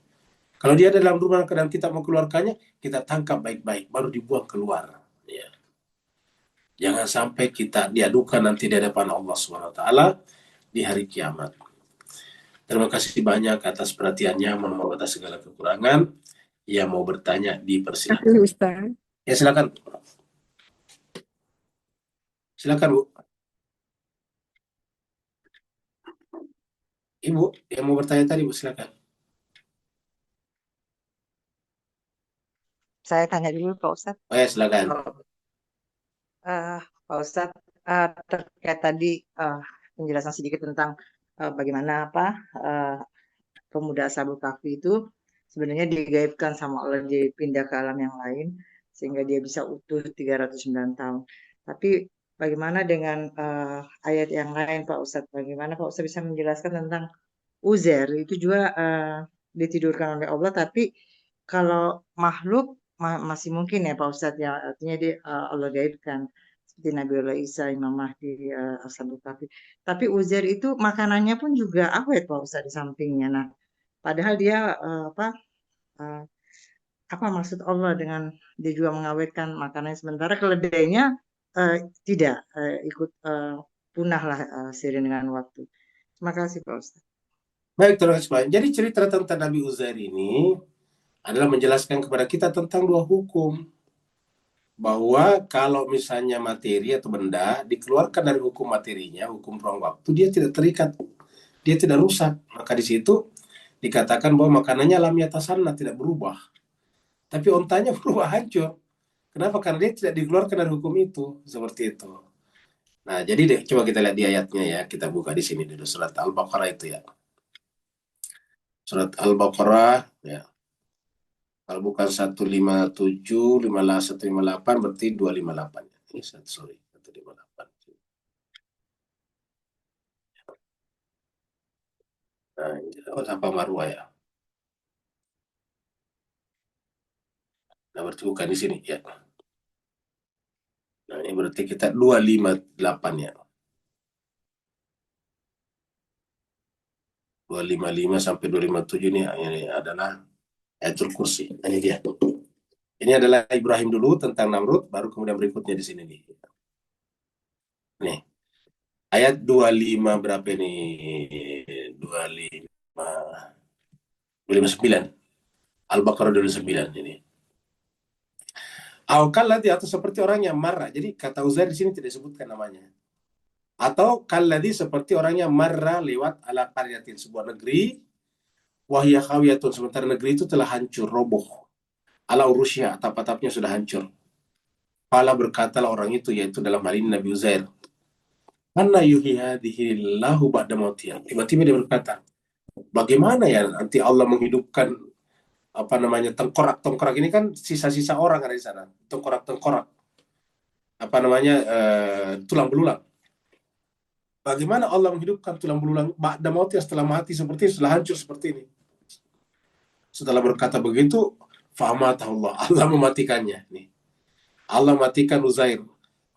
Kalau dia ada dalam rumah dan kita mau keluarkannya, kita tangkap baik-baik, baru dibuang keluar. Ya. Jangan sampai kita diadukan nanti di hadapan Allah SWT di hari kiamat. Terima kasih banyak atas perhatiannya, mohon maaf atas segala kekurangan. yang mau bertanya dipersilakan. Aku Ustaz. Ya silakan. Silakan Bu. Ibu yang mau bertanya tadi Bu, silakan. Saya tanya dulu Pak Ustadz. Oh ya silakan. Pak Ustadz, terkait tadi penjelasan sedikit tentang bagaimana pemuda Ashabul Kahfi itu sebenarnya digaibkan sama Allah, dipindah ke alam yang lain sehingga dia bisa utuh 309 tahun. Tapi bagaimana dengan ayat yang lain Pak Ustadz? Bagaimana Pak Ustadz bisa menjelaskan tentang Uzair itu juga ditidurkan oleh Allah, tapi kalau makhluk masih mungkin ya Pak Ustadz, ya artinya dia Allah gaibkan seperti Nabiullah Isa, Imam Mahdi, Ashabul Kahfi. Tapi Uzair itu makanannya pun juga awet Pak Ustadz di sampingnya. Nah, padahal dia apa maksud Allah dengan dia juga mengawetkan makanannya, sementara keledainya tidak ikut punahlah seiring dengan waktu. Terima kasih Pak Ustadz. Baik, terus Pak. Jadi cerita tentang Nabi Uzair ini adalah menjelaskan kepada kita tentang dua hukum. Bahwa kalau misalnya materi atau benda dikeluarkan dari hukum materinya, hukum ruang waktu, dia tidak terikat, dia tidak rusak. Maka di situ dikatakan bahwa makanannya lam yatasanna, tidak berubah. Tapi ontanya berubah, hancur. Kenapa? Karena dia tidak dikeluarkan dari hukum itu, seperti itu. Nah, jadi deh, coba kita lihat di ayatnya ya. Kita buka di sini dulu, surat Al-Baqarah itu ya. Surat Al-Baqarah ya. Kalau bukan 157, 15, 158 berarti 258. Ini sorry, 158. Nah, apa Marwah ya? Nah, berarti bukan di sini ya. Nah, ini berarti kita 258 ya. 255 sampai 257 ini adalah Ayatul Kursi. Ini dia. Ini adalah Ibrahim dulu tentang Namrud, baru kemudian berikutnya di sini nih. Nih. Ayat 25 berapa ini? 259. Al-Baqarah 29 ini. Kalladhi, atau seperti orang yang marah. Jadi kata Uzair di sini tidak disebutkan namanya. Atau kalladhi, seperti orang yang marah lewat ala qaryatin, sebuah negeri, wahya khawiyatun, sementara negeri itu telah hancur, roboh. Ala urusya, atap-atapnya sudah hancur. Qala, berkatalah orang itu, yaitu dalam hal ini Nabi Uzair, anna yuhyi hadhihi Allahu ba'da mautiha. Tiba-tiba dia berkata, bagaimana ya nanti Allah menghidupkan tengkorak-tengkorak ini, kan sisa-sisa orang ada di sana, tengkorak-tengkorak tulang belulang. Bagaimana Allah menghidupkan tulang belulang ba'da mautiha, setelah mati seperti ini, setelah hancur seperti ini. Setelah berkata begitu, fa'amatahullah, Allah mematikannya. Nih, Allah matikan Uzair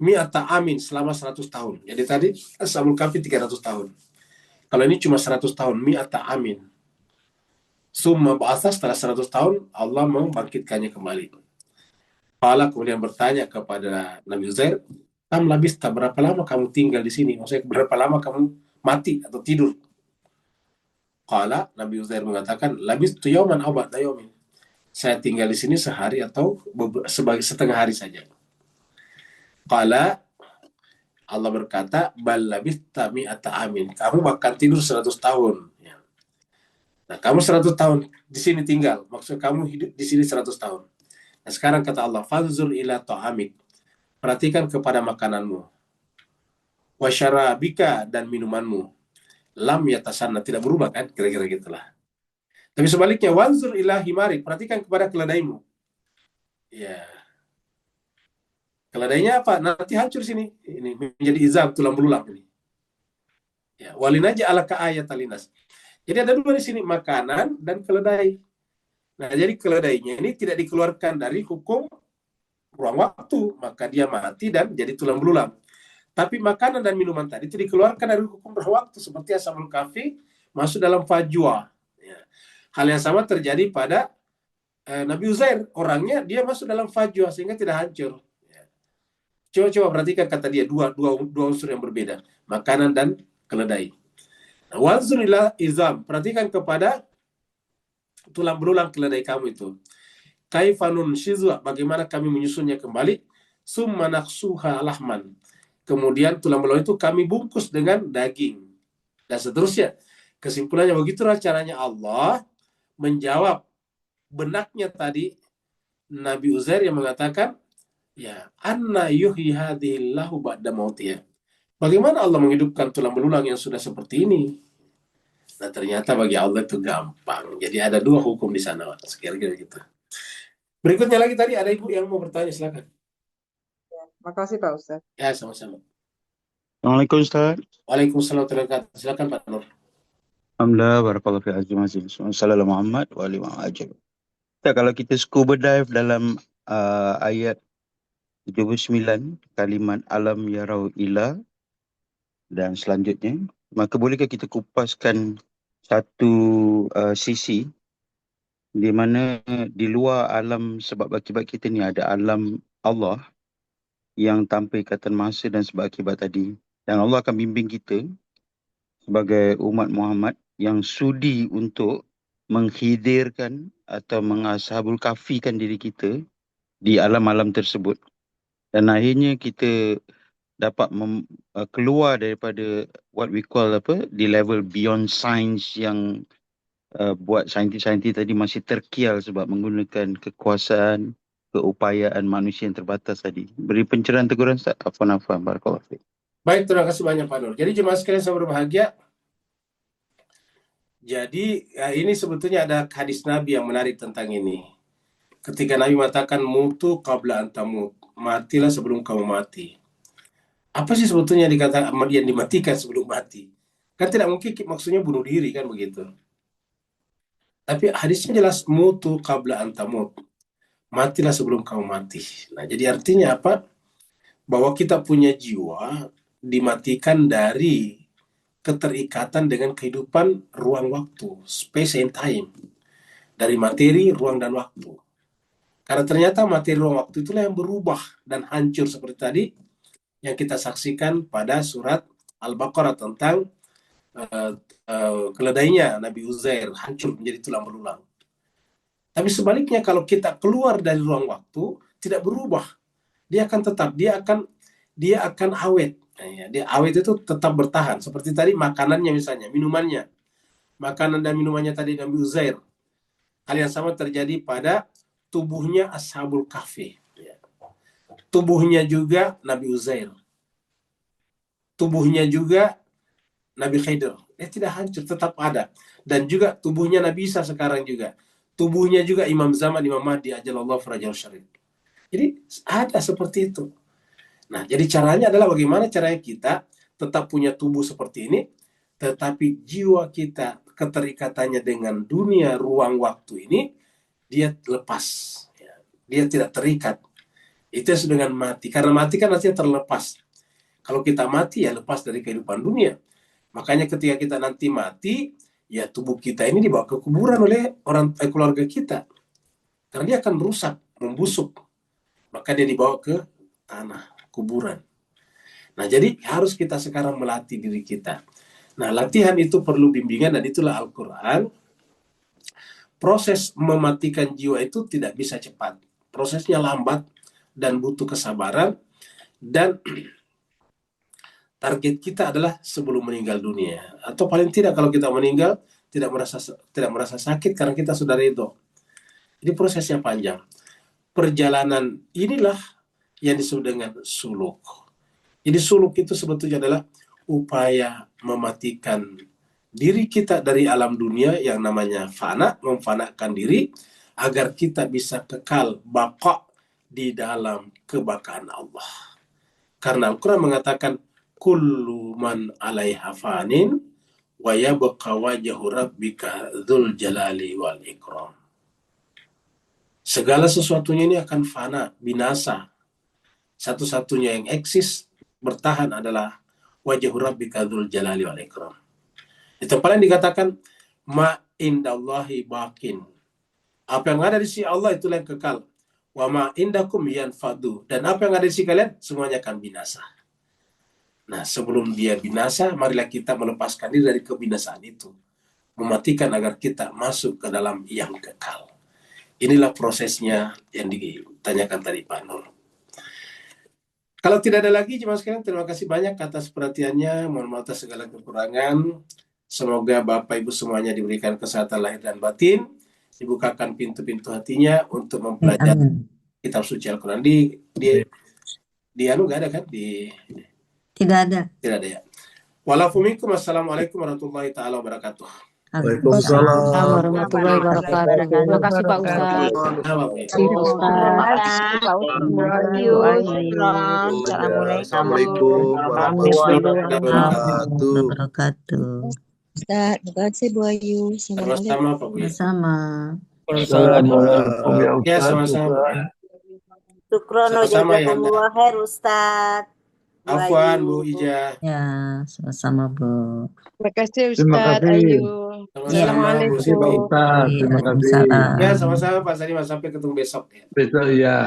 mi'ata amin, selama 100 tahun. Jadi tadi Ashabul Kahfi 300 tahun. Kalau ini cuma 100 tahun, mi'ata amin. Summa ba'atha, setelah 100 tahun Allah membangkitkannya kembali. Qala, kemudian bertanya kepada Nabi Uzair, kam labista, berapa lama kamu tinggal di sini? Maksudnya berapa lama kamu mati atau tidur? Qala, Nabi Uzair mengatakan, labistu yauman aw ba'da yaumin. Saya tinggal di sini sehari atau sebagai setengah hari saja. Qala, Allah berkata, bal labista mi'ata amin. Kamu bakal tidur 100 tahun. Ya. Nah, kamu 100 tahun di sini tinggal. Maksud kamu hidup di sini 100 tahun. Nah, sekarang kata Allah, fanzur ila ta'amik. Perhatikan kepada makananmu. Wa syarabika, dan minumanmu. Lam yatasanna, tidak berubah kan? Kira-kira gitulah. Tapi sebaliknya, wanzur ila himarik. Perhatikan kepada keledaimu. Ya. Keledainya apa? Nanti hancur sini. Ini menjadi izam, tulang belulang ini. Ya, walinaja ala ayat alinas. Jadi ada dua di sini, makanan dan keledai. Nah, jadi keledainya ini tidak dikeluarkan dari hukum ruang waktu, maka dia mati dan jadi tulang belulang. Tapi makanan dan minuman tadi itu dikeluarkan dari hukum ruang waktu, seperti Ashabul Kahfi masuk dalam fajwa. Ya. Hal yang sama terjadi pada Nabi Uzair. Orangnya dia masuk dalam fajwa sehingga tidak hancur. Coba perhatikan kata dia, dua unsur yang berbeda, makanan dan keledai. Nah, wanzur ila izam, perhatikan kepada tulang belulang keledai kamu itu. kaifa nunshizuha, bagaimana kami menyusunnya kembali, summa naksuha lahman, kemudian tulang belulang itu kami bungkus dengan daging, dan seterusnya. Kesimpulannya begitulah caranya Allah menjawab benaknya tadi Nabi Uzair yang mengatakan, ya, anna yuhyi hadhillahu ba'da mautiha. Bagaimana Allah menghidupkan tulang belulang yang sudah seperti ini? Nah, ternyata bagi Allah itu gampang. Jadi ada dua hukum di sana, sekira-kira gitu. Berikutnya lagi tadi ada ibu yang mau bertanya, silakan. Makasih Pak Ustadz. Ya, sama-sama. Assalamualaikum Ustaz. Waalaikumsalam warahmatullahi wabarakatuh. Silakan Pak Nur. Alhamdulillah, barakallahu fi azim azim. Sallallahu Muhammad wa alihi wa ajal. Kalau kita scuba dive dalam ayat 79, kalimat alam yarau ila dan selanjutnya, maka bolehkah kita kupaskan satu sisi di mana di luar alam sebab akibat kita ni ada alam Allah yang tanpa ikatan masa dan sebab akibat tadi, dan Allah akan bimbing kita sebagai umat Muhammad yang sudi untuk menghidirkan atau mengashabul kafikan diri kita di alam-alam tersebut, dan akhirnya kita dapat keluar daripada what we call di level beyond science yang buat saintis-saintis tadi masih terkial sebab menggunakan kekuasaan, keupayaan manusia yang terbatas tadi. Beri pencerahan teguran Ustaz. Afwan barakallahu fiik. Baik, terima kasih banyak Pak Nur. Jadi jemaah sekalian yang berbahagia, jadi ini sebetulnya ada hadis Nabi yang menarik tentang ini. Ketika Nabi mengatakan mutu qabla antamut, matilah sebelum kamu mati. Apa sih sebetulnya dikatakan yang dimatikan sebelum mati? Kan tidak mungkin maksudnya bunuh diri kan begitu. Tapi hadisnya jelas mutu qabla antamut, matilah sebelum kamu mati. Nah, jadi artinya apa? Bahwa kita punya jiwa dimatikan dari keterikatan dengan kehidupan ruang waktu, space and time, dari materi, ruang dan waktu. Karena ternyata materi ruang waktu itulah yang berubah dan hancur seperti tadi yang kita saksikan pada surat Al-Baqarah tentang keledainya Nabi Uzair hancur menjadi tulang belulang. Tapi sebaliknya kalau kita keluar dari ruang waktu tidak berubah, dia akan tetap, dia akan awet. Dia awet itu tetap bertahan. Seperti tadi makanannya misalnya, minumannya. Makanan dan minumannya tadi Nabi Uzair. Hal yang sama terjadi pada tubuhnya Ashabul Kahfi. Tubuhnya juga Nabi Uzair. Tubuhnya juga Nabi Khidir. Dia tidak hancur, tetap ada. Dan juga tubuhnya Nabi Isa sekarang juga. Tubuhnya juga Imam Zaman, Imam Mahdi, ajalallahu farajal syarif. Jadi ada seperti itu. Nah, jadi caranya adalah bagaimana caranya kita tetap punya tubuh seperti ini, tetapi jiwa kita keterikatannya dengan dunia ruang waktu ini, dia lepas. Dia tidak terikat. Itu dengan mati. Karena mati kan artinya terlepas. Kalau kita mati ya lepas dari kehidupan dunia. Makanya ketika kita nanti mati, ya tubuh kita ini dibawa ke kuburan oleh keluarga kita. Karena dia akan rusak, membusuk. Maka dia dibawa ke tanah, kuburan. Nah, jadi harus kita sekarang melatih diri kita. Nah, latihan itu perlu bimbingan dan itulah Al-Quran. Proses mematikan jiwa itu tidak bisa cepat. Prosesnya lambat dan butuh kesabaran, dan target kita adalah sebelum meninggal dunia, atau paling tidak kalau kita meninggal tidak merasa sakit karena kita sudah ridho. Jadi prosesnya panjang. Perjalanan inilah yang disebut dengan suluk. Jadi suluk itu sebetulnya adalah upaya mematikan diri kita dari alam dunia yang namanya fana, memfanakan diri agar kita bisa kekal baqa di dalam kebakaan Allah. Karena Al-Quran mengatakan kullu man 'alaiha fanin wa yabqa wajhu rabbika dzul jalali wal ikram. Segala sesuatunya ini akan fana, binasa. Satu-satunya yang eksis, bertahan adalah wajhu rabbika dzul jalali wal ikram. Di tempat lain dikatakan ma indallahi baqin. Apa yang ada di sisi Allah itulah yang kekal. Wa ma indakum yanfadu. Dan apa yang ada di sisi kalian semuanya akan binasa. Nah, sebelum dia binasa, marilah kita melepaskan diri dari kebinasaan itu. Mematikan agar kita masuk ke dalam yang kekal. Inilah prosesnya yang ditanyakan tadi Pak Nur. Kalau tidak ada lagi, jemaah sekalian, terima kasih banyak atas perhatiannya. Mohon maaf atas segala kekurangan. Semoga Bapak Ibu semuanya diberikan kesehatan lahir dan batin, dibukakan pintu-pintu hatinya untuk mempelajari Amin. kitab suci Al-Quran. Di anu nggak ada kan? Tidak ada. Tidak ada ya. Walafumikum, assalamualaikum warahmatullahi taala wabarakatuh. Waalaikumsalam warahmatullahi wabarakatuh. Terima kasih Pak Ustadz. Assalamualaikum warahmatullahi wabarakatuh. wabarakatuh. Ustaz, terima kasih Bu Ayu. Sama-sama Pak Buya. Sama. Assalamualaikum ya Ya, Ustaz. sama-sama. Syukron Sama-sama ya, jazakumullah khair Ustaz. Bu Afwan Ayu. Bu Ija. Ya, sama-sama Bu. Terima kasih Terima Ustaz kasih. Ayu. Sama-sama Bu Terima kasih Pak Siti. Ustaz. Terima kasih. Waalaikumsalam. Ya, sama-sama Pak Salimah, sampai ketemu besok ya. Besok ya.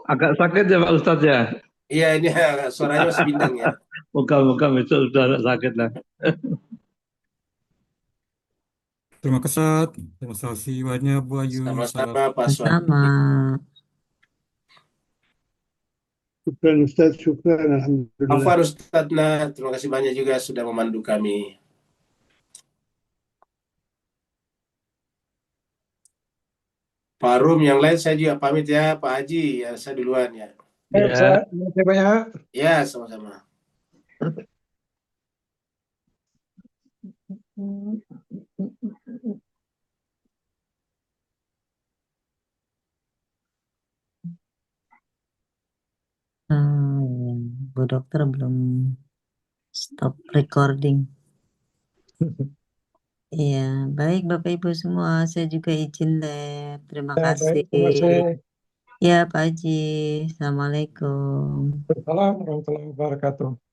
Agak sakit ya Pak Ustaz ya. Iya, ini suaranya masih bindeng ya. Muka-muka besok sudah agak sakit lah. Terima kasih banyak Bu Ayu. Sama-sama Pak Suwadi. Sama. Syukran Ustaz, syukran. Alhamdulillah. Afwan Ustadzna, terima kasih banyak juga sudah memandu kami. Pak Rum, yang lain saya juga pamit ya, Pak Haji, ya saya duluan ya. Ya, terima banyak. Ya, sama-sama. Ya. Bu Dokter belum stop recording. Iya, baik Bapak Ibu semua, saya juga izin lab. Terima kasih. Terima kasih. Ya Pak Haji, Assalamualaikum. Assalamualaikum warahmatullahi wabarakatuh.